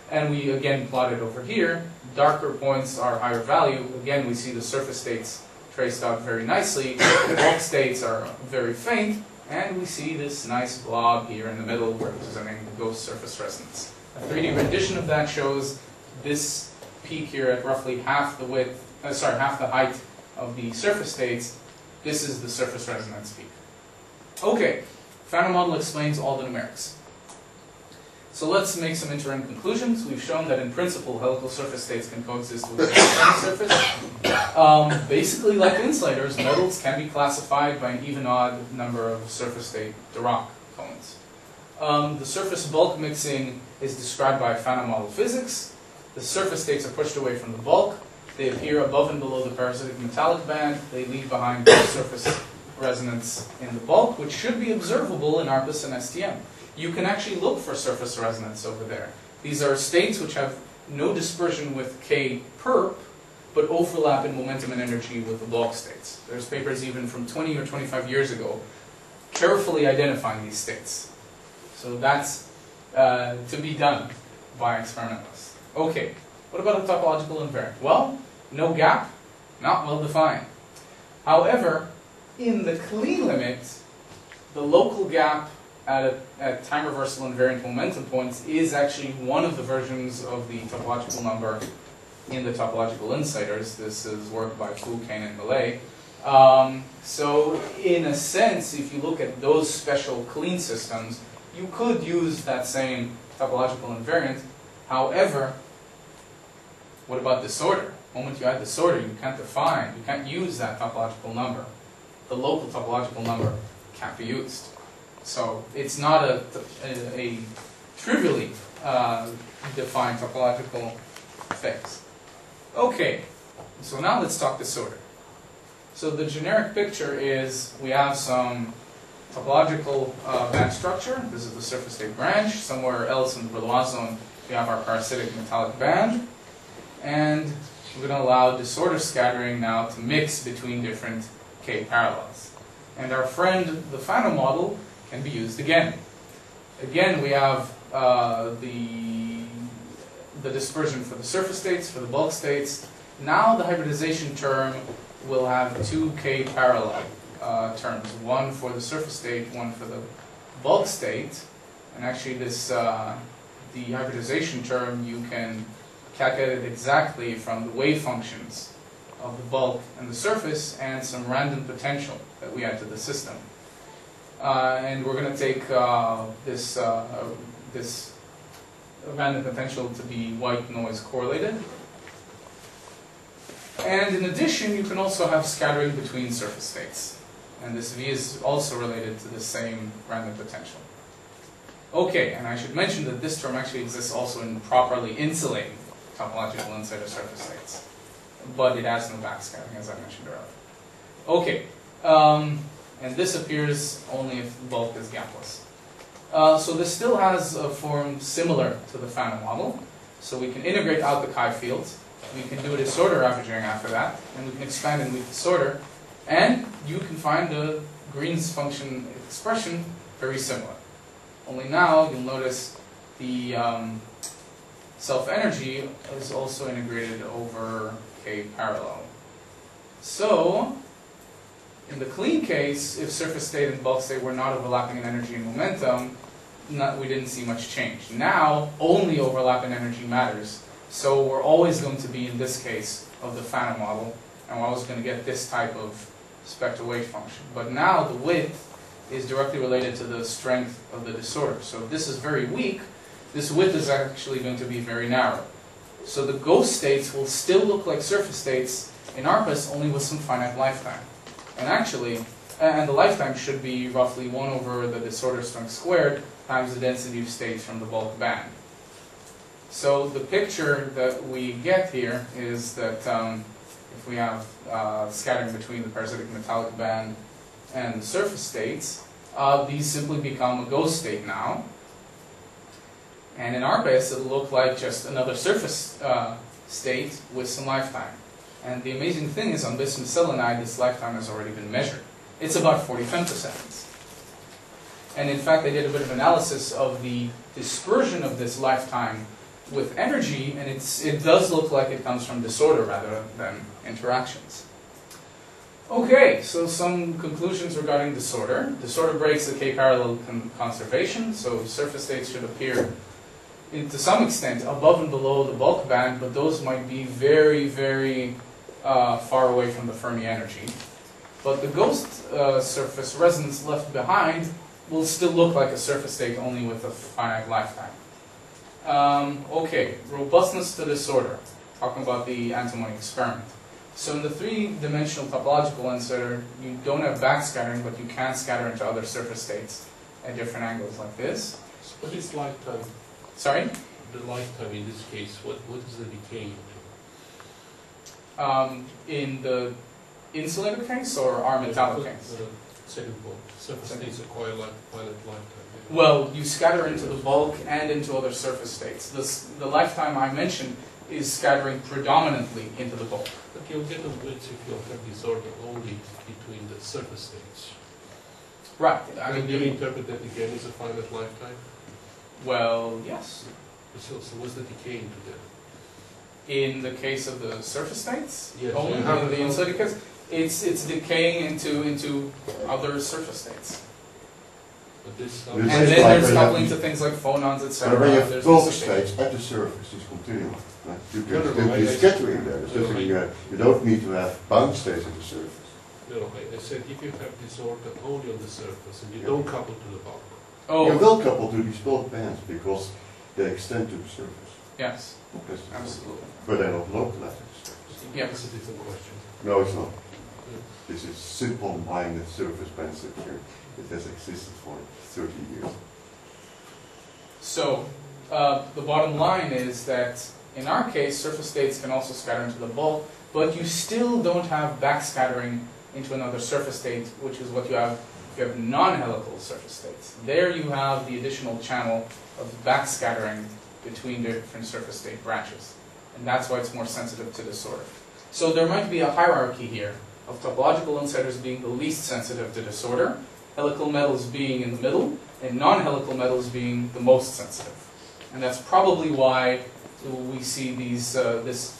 and we again plot it over here. Darker points are higher value. Again, we see the surface states traced out very nicely. The bulk states are very faint, and we see this nice blob here in the middle representing the ghost surface resonance. A 3D rendition of that shows this peak here at roughly half the width, half the height of the surface states. This is the surface resonance peak. Okay, Phantom model explains all the numerics. So let's make some interim conclusions. We've shown that in principle, helical surface states can coexist with the surface. Basically, like insulators, metals can be classified by an even-odd number of surface state Dirac cones. The surface bulk mixing is described by Phantom model physics. The surface states are pushed away from the bulk. They appear above and below the parasitic metallic band. They leave behind the surface resonance in the bulk, which should be observable in ARPIS and STM. You can actually look for surface resonance over there. These are states which have no dispersion with K perp, but overlap in momentum and energy with the bulk states. There's papers even from 20 or 25 years ago carefully identifying these states. So that's to be done by experimentalists. Okay, what about a topological invariant? Well, no gap, not well defined. However, in the clean limit, the local gap at time reversal invariant momentum points is actually one of the versions of the topological number in the topological insiders. This is work by Fu, Kane, and Millay. So in a sense, if you look at those special clean systems, you could use that same topological invariant. However, what about disorder? The moment you add disorder, you can't use that topological number. The local topological number can't be used. So it's not a trivially defined topological phase. Okay, so now let's talk disorder. So the generic picture is we have some topological band structure. This is the surface state branch. Somewhere else in the Brillouin zone, we have our parasitic metallic band. And we're going to allow disorder scattering now to mix between different K parallels. And our friend, the Phantom model, can be used again. Again, we have the dispersion for the surface states, for the bulk states. Now the hybridization term will have two K parallel terms, one for the surface state, one for the bulk state. And actually this, the hybridization term, you can calculate it exactly from the wave functions of the bulk and the surface and some random potential that we add to the system. And we're going to take this random potential to be white noise correlated. And in addition, you can also have scattering between surface states. And this V is also related to the same random potential. Okay, and I should mention that this term actually exists also in properly insulating topological insider surface states. But it has no backscattering, as I mentioned earlier. Okay, and this appears only if the bulk is gapless. So this still has a form similar to the Phantom model. So we can integrate out the chi fields. We can do a disorder averaging after that, and we can expand and move disorder. And you can find the Green's function expression very similar. Only now you'll notice the self-energy is also integrated over K parallel. So, in the clean case, if surface state and bulk state were not overlapping in energy and momentum, we didn't see much change. Now, only overlap in energy matters. So we're always going to be, in this case, of the Phantom model, and we're always going to get this type of spectral wave function. But now the width is directly related to the strength of the disorder. So if this is very weak, this width is actually going to be very narrow. So the ghost states will still look like surface states in ARPAS, only with some finite lifetime. And actually, and the lifetime should be roughly 1 over the disorder strength squared times the density of states from the bulk band. So the picture that we get here is that if we have scattering between the parasitic metallic band and the surface states, these simply become a ghost state now. And in ARPAS, it'll look like just another surface state with some lifetime. And the amazing thing is, on bismuth selenide, this lifetime has already been measured. It's about 40 femtoseconds. And in fact, I did a bit of analysis of the dispersion of this lifetime with energy, and it does look like it comes from disorder rather than interactions. Okay, so some conclusions regarding disorder. Disorder breaks the k-parallel conservation, so surface states should appear to some extent above and below the bulk band, but those might be very, very far away from the Fermi energy. But the ghost surface resonance left behind will still look like a surface state, only with a finite lifetime. Okay, robustness to disorder. Talking about the antimony experiment. So in the three-dimensional topological inserter, you don't have backscattering, but you can scatter into other surface states at different angles like this. What is lifetime? Sorry? The lifetime in this case, what is the decay into? In the insulator case or our metallic case? Second point. Surface states acquire finite lifetime. Yeah. Well, you scatter into the bulk and into other surface states. The lifetime I mentioned is scattering predominantly into the bulk. But you'll get a width if you have disorder only between the surface states. Right. And you interpret that again as a finite lifetime? Well, yes. So what's the decay into that? In the case of the surface states, Yes. only in the insulator case, it's decaying into other surface states. But this, This And is then like there's when you coupling have- to things like phonons, But etc. when you have There's bulk this- states at the surface, it's continuum. Right? You No, can no, still no, be I- scattering there. It's no, just no, that you don't need to have bound states at the surface. no, I said if you have disorder only on the surface and you Yeah. don't couple to the bulk. You Oh, will couple to these bulk bands because they extend to the surface. yes, That's the point. absolutely. But they're not localized at the surface. Yeah. That's a different question. No, it's not. This is simple-minded surface band structure. It has existed for 30 years. So, the bottom line is that in our case, surface states can also scatter into the bulk, but you still don't have backscattering into another surface state, which is what you have if you have non-helical surface states. There you have the additional channel of backscattering between different surface state branches. And that's why it's more sensitive to disorder. So there might be a hierarchy here of topological insiders being the least sensitive to disorder, helical metals being in the middle, and non-helical metals being the most sensitive. And that's probably why we see these, this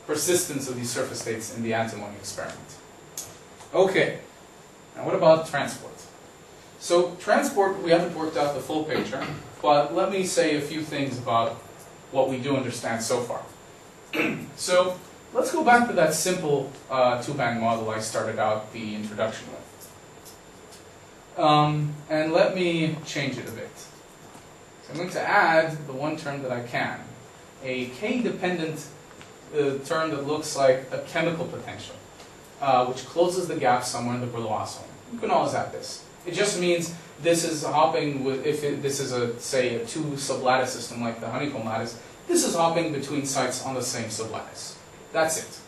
persistence of these surface states in the antimony experiment. Okay, now what about transport? So transport, we haven't worked out the full picture, but let me say a few things about what we do understand so far. So let's go back to that simple two-band model I started out the introduction with. And let me change it a bit. So I'm going to add the one term that I can, a K-dependent term that looks like a chemical potential, which closes the gap somewhere in the Brillouin zone. You can always add this. It just means this is hopping with, this is say a two sublattice system like the honeycomb lattice, this is hopping between sites on the same sublattice. That's it.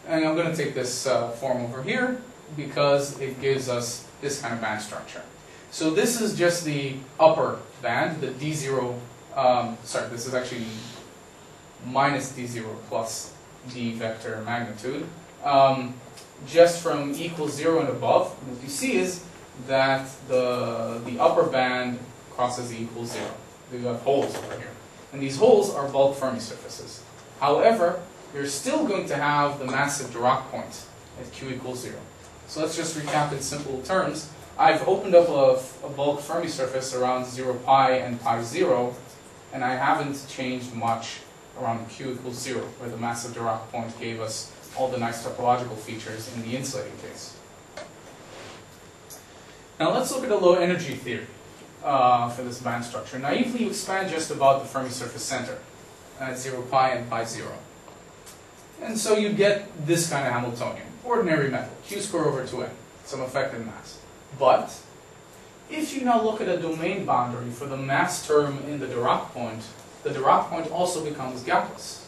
And I'm going to take this form over here because it gives us this kind of band structure. So this is just the upper band, the D0, sorry, this is actually minus D0 plus D vector magnitude. Just from equals 0 and above, what you see is that the upper band crosses the equals 0. We have holes over here. And these holes are bulk Fermi surfaces. However, you're still going to have the massive Dirac point at Q equals 0. So let's just recap in simple terms. I've opened up a bulk Fermi surface around 0 pi and pi 0, and I haven't changed much around Q equals 0, where the massive Dirac point gave us all the nice topological features in the insulating case. Now let's look at a low energy theory for this band structure. Naively, you expand just about the Fermi surface center at 0 pi and pi 0. And so you get this kind of Hamiltonian. Ordinary metal, q squared over 2n, some effective mass. But if you now look at a domain boundary for the mass term in the Dirac point also becomes gapless.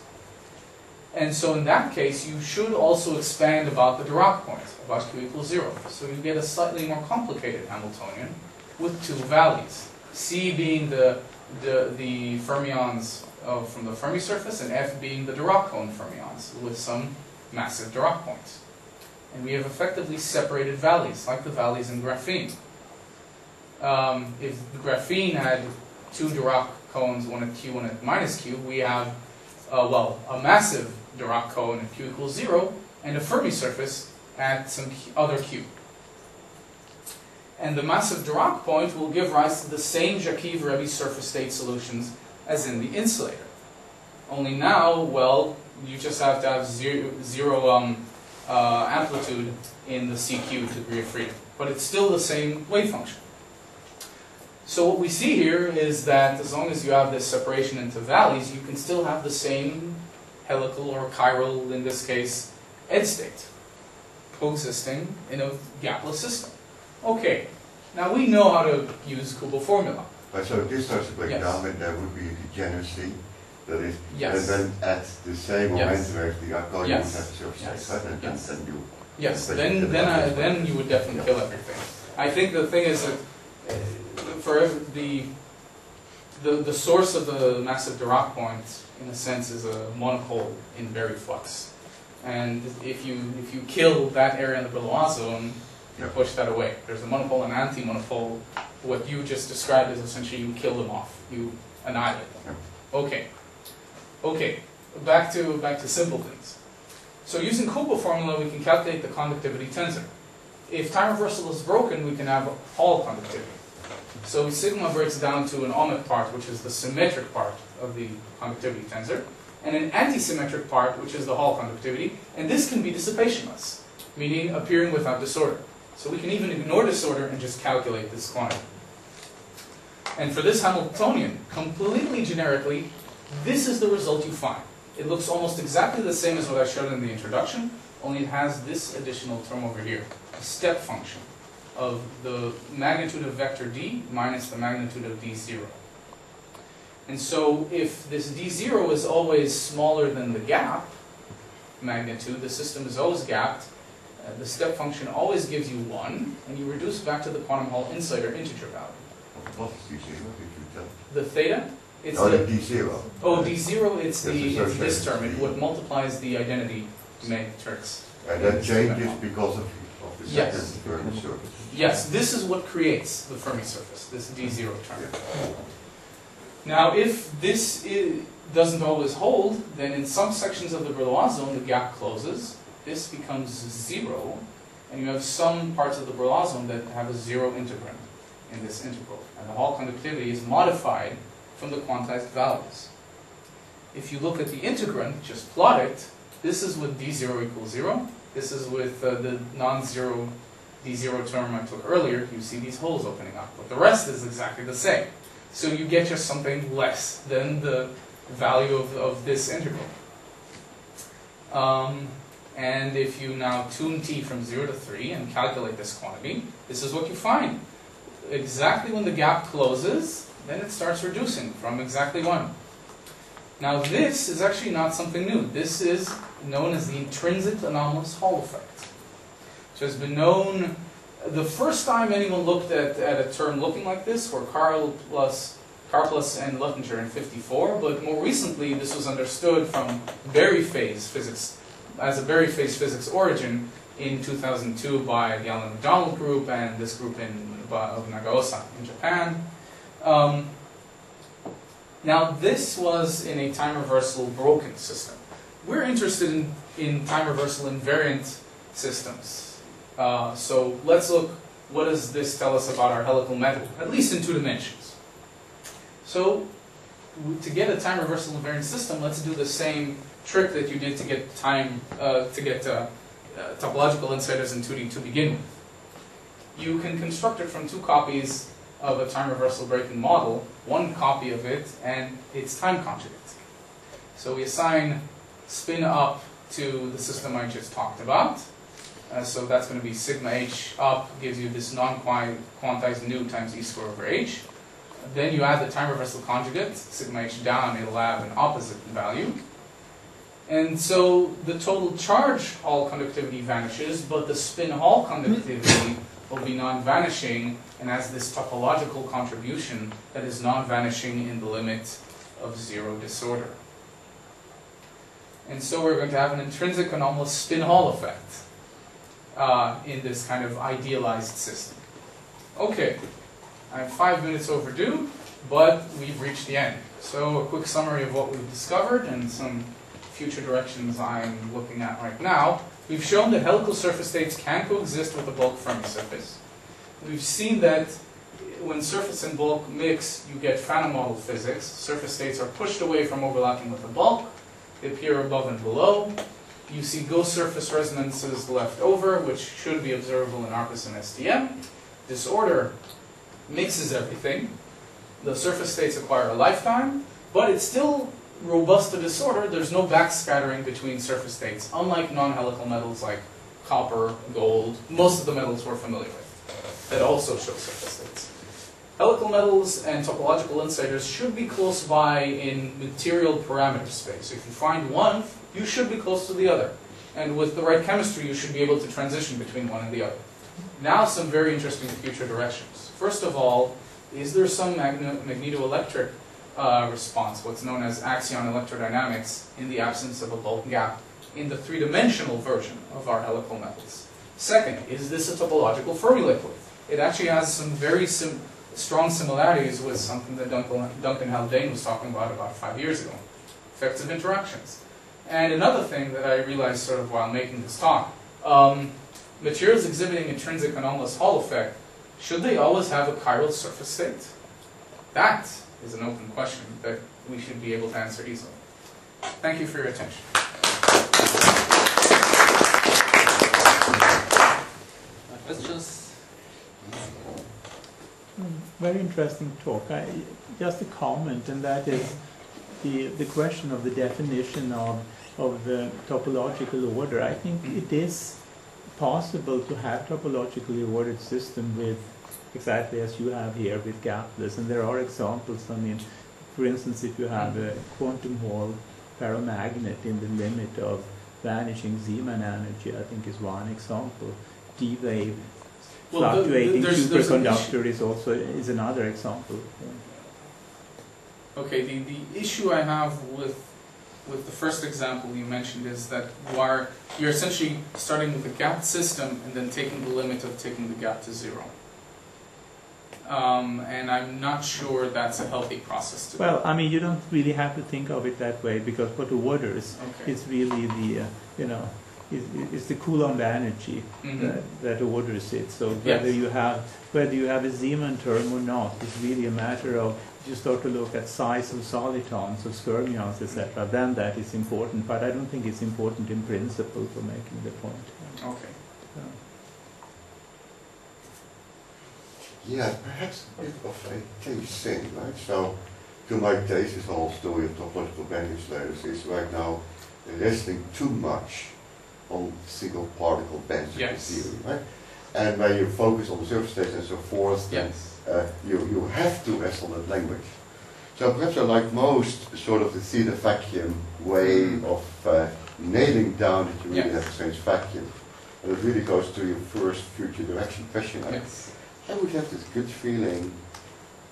And so in that case, you should also expand about the Dirac point, about q equals 0. So you get a slightly more complicated Hamiltonian with two values. C being the fermions from the Fermi surface, and F being the Dirac cone fermions with some massive Dirac points. And we have effectively separated valleys, like the valleys in graphene. If the graphene had two Dirac cones, one at q, one at minus q, we have, a massive Dirac cone at q equals 0, and a Fermi surface at some other q. And the massive Dirac point will give rise to the same Jaquet-Rebbe surface state solutions as in the insulator. Only now, you just have to have zero amplitude in the CQ degree of freedom. But it's still the same wave function. So what we see here is that as long as you have this separation into valleys, you can still have the same helical or chiral, in this case, edge state, coexisting in a gapless system. Okay, now we know how to use Kubo formula. But so if this starts to break Yes. down, then there would be a degeneracy, that is, Yes. and then at the same Yes. momentum as the outgoing, Yes. you would have surface Yes. state, right? And Yes. then you, Yes, Especially then you would definitely kill everything. I think the thing is that for the source of the massive Dirac point, in a sense, is a monopole in very flux. And if you kill that area in the Brillouin zone, you Yeah. push that away. There's a monopole and anti-monopole. What you just described is essentially you kill them off. You annihilate them. Okay. Back to simple things. So using Kubo formula, we can calculate the conductivity tensor. If time reversal is broken, we can have Hall conductivity. So sigma breaks down to an ohmic part, which is the symmetric part of the conductivity tensor, and an antisymmetric part, which is the Hall conductivity, and this can be dissipationless, meaning appearing without disorder. So we can even ignore disorder and just calculate this quantity. And for this Hamiltonian, completely generically, this is the result you find. It looks almost exactly the same as what I showed in the introduction, only it has this additional term over here, a step function of the magnitude of vector d minus the magnitude of d0. And so if this d0 is always smaller than the gap magnitude, the system is always gapped, the step function always gives you 1, and you reduce back to the quantum Hall insulator integer value. what is D0, did you tell? The theta, it's Oh, the, the D0. d0, it's That's it's this term, associated. what multiplies the identity matrix. And that changes because of the Yes. second Fermi surface. Yes, this is what creates the Fermi surface, this d0 term. Now, if this doesn't always hold, then in some sections of the Brillouin zone, the gap closes, this becomes 0, and you have some parts of the Brillouin zone that have a 0 integrand in this integral. And the Hall conductivity is modified from the quantized values. If you look at the integrand, just plot it, this is with d0 equals 0, this is with the non-zero d0 term I took earlier, you see these holes opening up, but the rest is exactly the same. So you get just something less than the value of this integral. And if you now tune t from 0 to 3 and calculate this quantity, this is what you find. Exactly when the gap closes, then it starts reducing from exactly 1. Now this is actually not something new. This is known as the intrinsic anomalous Hall effect, which has been known. The first time anyone looked at a term looking like this were Karplus and Luttinger in '54, but more recently this was understood from Berry phase physics, as a Berry phase physics origin in 2002 by the Alan McDonald group and this group of Nagaosa in Japan. Now this was in a time reversal broken system. We're interested in time reversal invariant systems. So let's look, what does this tell us about our helical metal, at least in 2 dimensions. So to get a time reversal invariant system, let's do the same trick that you did to get topological insulators in 2D to begin with. you can construct it from two copies of a time reversal braking model, one copy of it and its time conjugate. So we assign spin up to the system I just talked about. So that's going to be sigma h up gives you this non-quantized nu times e squared over h. Then you add the time reversal conjugate, sigma h down, it'll have an opposite value. And so the total charge Hall conductivity vanishes, but the spin Hall conductivity will be non-vanishing and has this topological contribution that is non-vanishing in the limit of zero disorder. And so we're going to have an intrinsic anomalous spin Hall effect in this kind of idealized system. Okay, I'm 5 minutes overdue, but we've reached the end. So a quick summary of what we've discovered and some future directions I'm looking at right now. We've shown that helical surface states can coexist with a bulk Fermi surface. We've seen that when surface and bulk mix, you get Fano model physics. Surface states are pushed away from overlapping with the bulk. They appear above and below. You see ghost surface resonances left over, which should be observable in ARPAS and STM. Disorder mixes everything. The surface states acquire a lifetime, but it's still robust to disorder. There's no backscattering between surface states, unlike non-helical metals like copper, gold, most of the metals we're familiar with, that also show surface states. Helical metals and topological insiders should be close by in material parameter space. If you find one, you should be close to the other. And with the right chemistry, you should be able to transition between one and the other. Now some very interesting future directions. First of all, is there some magnetoelectric response, what's known as axion electrodynamics, in the absence of a bulk gap in the three-dimensional version of our helical metals? Second, is this a topological Fermi liquid? It actually has some very strong similarities with something that Duncan Haldane was talking about 5 years ago, effects of interactions. And another thing that I realized sort of while making this talk, materials exhibiting intrinsic anomalous Hall effect, should they always have a chiral surface state? That is an open question that we should be able to answer easily. Thank you for your attention. Questions? Very interesting talk. Just a comment, and that is the question of the definition of the topological order. I think it is possible to have topologically ordered system with exactly as you have here with gapless, and there are examples. I mean, for instance, if you have a quantum Hall paramagnet in the limit of vanishing Zeeman energy, I think is one example. D-wave fluctuating superconductor is another example. Okay, the issue I have with the first example you mentioned is that you're essentially starting with a gapped system and then taking the limit of taking the gap to zero. And I'm not sure that's a healthy process to do. Well, I mean, you don't really have to think of it that way, because what orders is really the, is the Coulomb energy that orders it. So whether you have a Zeeman term or not is really a matter of, if you start to look at size of solitons, of fermions, etc., then that is important. But I don't think it's important in principle for making the point. Okay. Yeah, perhaps a bit of a case thing, right? So, to my taste, this whole story of topological bending layers is right now resting too much on single particle density theory, right? And when you focus on the surface states and so forth, then you have to rest on that language. So perhaps I like most sort of the theta vacuum way of nailing down that you really have a strange vacuum. And it really goes to your first future direction question. I would have this good feeling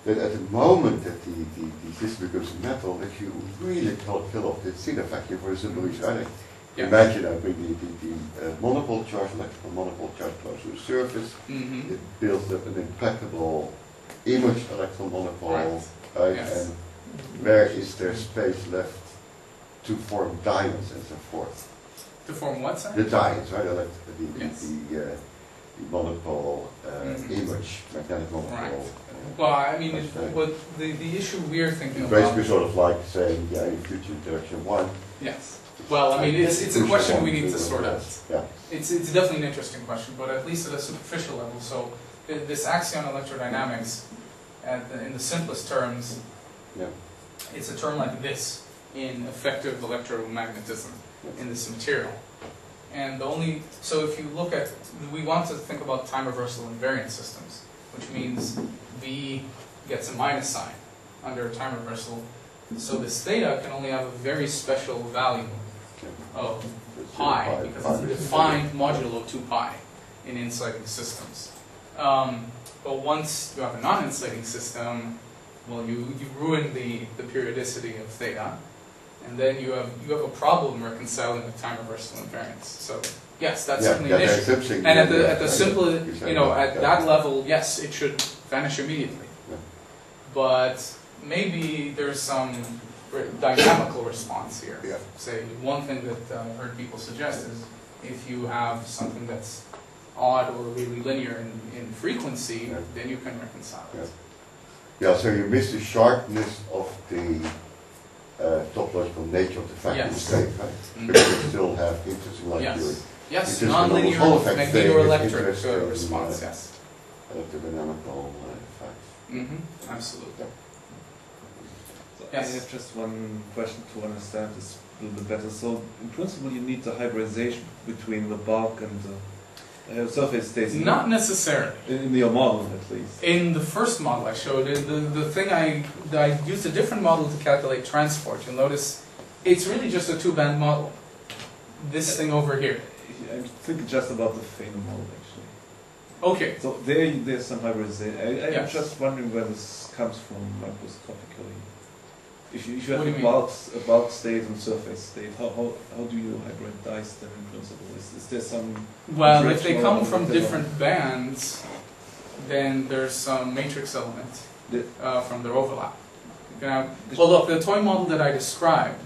that at the moment that the system becomes metal, that you really cannot fill off the theta vacuum for the simple reason. Imagine I bring the monopole charge, electrical monopole charge close to the surface. It builds up an impeccable image electron monopole, right? And where is there space left to form diamonds and so forth? To form what, sir? The diamonds, right? The monopole image, magnetic monopole. Well, I mean, what the issue we're thinking about... Basically sort of like saying, in future direction one. Yes. Well, I mean, it's a question we need to sort out. Yeah. It's definitely an interesting question, but at least at a superficial level. So this axion electrodynamics, in the simplest terms, Yeah. it's a term like this in effective electromagnetism in this material. And so if you look at, we want to think about time reversal invariant systems, which means V gets a minus sign under time reversal. So this theta can only have a very special value of pi, because it's a defined modulo of 2 pi in insulating systems. But once you have a non-insulating system, well, you ruin the periodicity of theta, and then you have a problem reconciling the time reversal invariance. So yes, that's certainly an issue. And at the simple, at that level, yes, it should vanish immediately. Yeah. But maybe there's some dynamical response here. Yeah. Say, one thing that I've heard people suggest is if you have something that's odd or really linear in frequency, Yeah. then you can reconcile it. Yeah, so you miss the sharpness of the topological nature of the vacuum Yes. state, right? Mhm. But you still have interesting like Yes. theory. Yes, Because the normal nonlinear Hall effect thing is magnetoelectric interesting, response, yes. Electrodynamical effects. Absolutely. So Yes. I have just one question to understand this a little bit better. So, in principle, you need the hybridization between the bulk and the surface states. Not necessarily. In your model, at least. In the first model I showed, the thing I used a different model to calculate transport. You'll notice it's really just a 2-band model. This thing over here. I'm thinking just about the Feynman model, actually. Okay. So there's some hybridization. I'm Yes. just wondering where this comes from microscopically. If you have What do you a bulk state and surface state, how do you hybridize them in principle? Is there some... Well, if they directional come from whatever? different bands, then there's some matrix element from their overlap. You can have, well, look, the toy model that I described,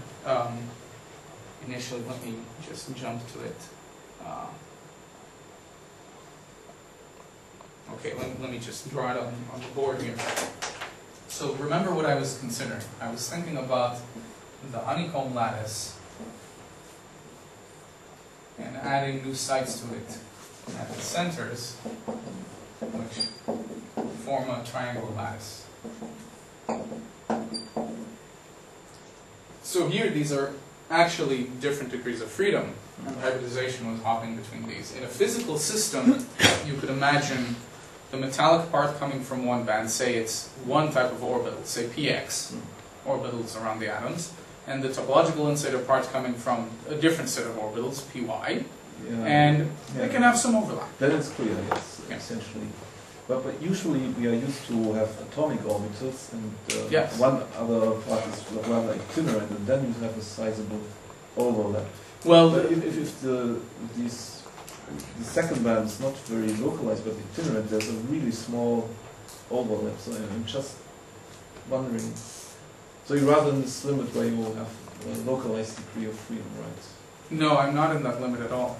initially, let me just jump to it. Okay, let me just draw it on the board here. So remember what I was considering. I was thinking about the honeycomb lattice and adding new sites to it at the centers, which form a triangular lattice. So here, these are actually different degrees of freedom, and hybridization was hopping between these. In a physical system, you could imagine the metallic part coming from one band, say it's one type of orbital, say px, orbitals around the atoms, and the topological insulator part coming from a different set of orbitals, py, and they can have some overlap. That is clear, yes, Yeah. essentially. But usually we are used to have atomic orbitals, and Yes. one other part is rather itinerant, and then you have a sizable overlap. Well, But if the second band is not very localized, but itinerant, there's a really small overlap. So I'm just wondering. So you're rather in this limit where you will have a localized degree of freedom, right? no, I'm not in that limit at all.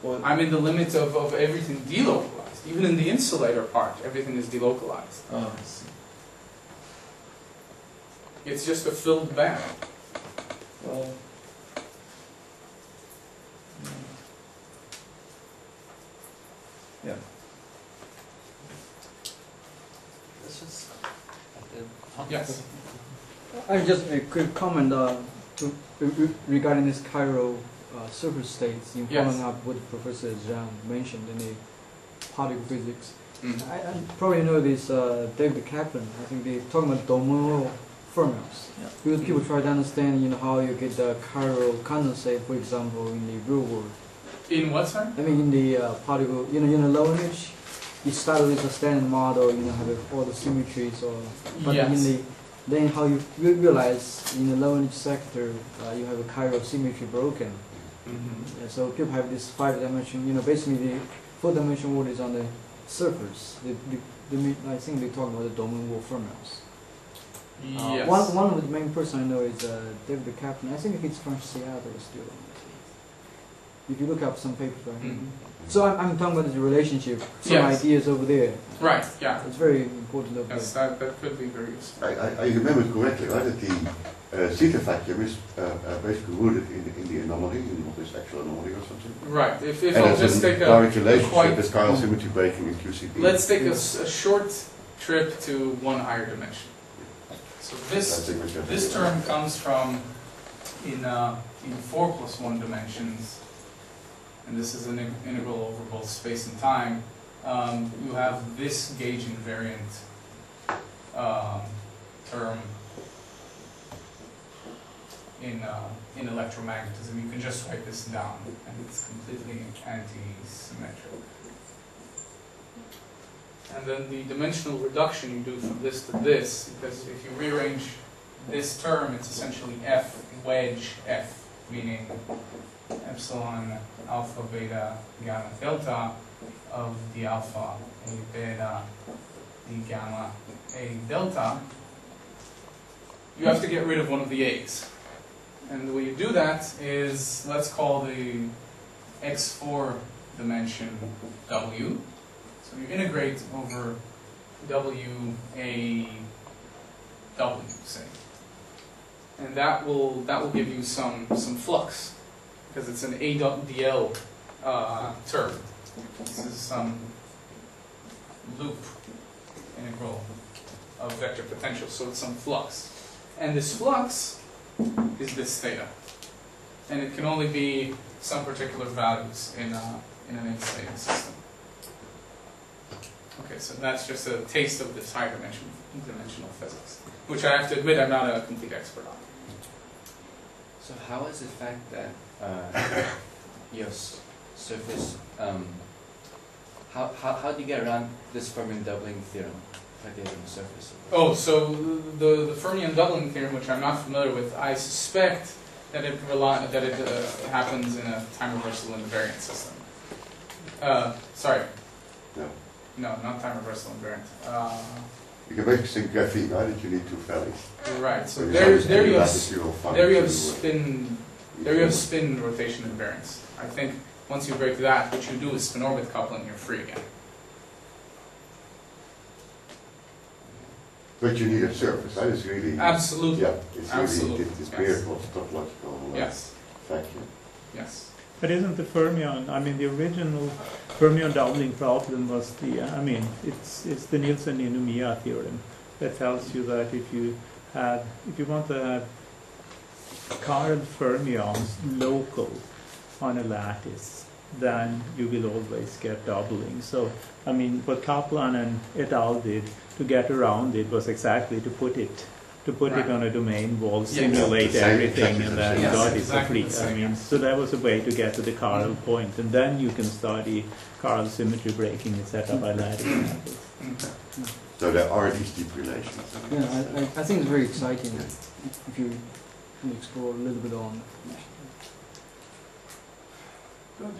Or I'm in the limit of everything delocalized. Even in the insulator part, everything is delocalized. I see. It's just a filled band. Well, yeah. Yes. I just a quick comment regarding this chiral surface states in Yes. following up what Professor Zhang mentioned in the particle physics. Mm. I probably know this David Kaplan. I think they talking about dominal fermions. Yeah. Because people try to understand, how you get the chiral condensate, for example, in the real world. In what, sir? I mean, in the particle, in the low energy, you start with a standard model, have all the symmetries, but Yes. then how you realize in the low energy sector, you have a chiral symmetry broken. Mm-hmm. Yeah, so people have this 5-dimension, basically the 4-dimension world is on the surface. I think they talk about the domain world fermions. Yes. One of the main person I know is David Kaplan. I think he's from Seattle still. If you look up some papers by him. Mhm. So I'm talking about the relationship, some Yes. ideas over there. Right, yeah. It's very important over Yes, there. that could be very useful. I remember correctly, right, that the zeta vacuum is basically rooted in the anomaly, in what is actual anomaly or something. Right, if And I'll there's just a take direct a relationship quite, with chiral symmetry breaking in QCD. let's take a short trip to one higher dimension. So this term comes from in 4+1 dimensions, and this is an integral over both space and time. You have this gauge invariant term in electromagnetism. You can just write this down, and it's completely anti-symmetric. And then the dimensional reduction you do from this to this, because if you rearrange this term, it's essentially F wedge F, meaning epsilon alpha beta gamma delta of the alpha a beta d gamma a delta. You have to get rid of one of the a's. And the way you do that is, let's call the x4 dimension W. So you integrate over W a W, say. And that will give you some flux, because it's an A dot dl term. This is some loop integral of vector potential, so it's some flux. And this flux is this theta. And it can only be some particular values in an insulating system. Okay, so that's just a taste of this higher dimensional physics, which I have to admit I'm not a complete expert on. So how is the fact that your surface, how do you get around this fermion doubling theorem, like there's on the surface? Oh, so the fermion doubling theorem, which I'm not familiar with, I suspect that it happens in a time reversal invariant system. Sorry. No. No, not time reversal invariant. You can basically say graphene, right, that you need two valleys. Right. So So there you have spin. spin rotation invariance. I think once you break that, what you do is spin orbit coupling, you're free again. But you need a surface, that is really... Absolutely. Yeah, it's Absolutely. really, it's Yes. clear what's topological Yes. vacuum. Yes. But isn't the fermion, I mean, the original fermion doubling problem was the, it's the Nielsen-Inomia theorem that tells you that if you want to have chiral fermions local on a lattice, then you will always get doubling. So, I mean, what Kaplan and et al. Did to get around it was exactly to put it Right. on a domain wall, Yeah. simulate The same, everything, exactly and the then same. Yes, got it for exactly free. the same, I mean, yeah. so that was a way to get to the chiral point, and then you can study chiral symmetry breaking, etc. by lattice methods. So there are these deep relations. Yeah, I think it's very exciting if you can explore a little bit on. Good.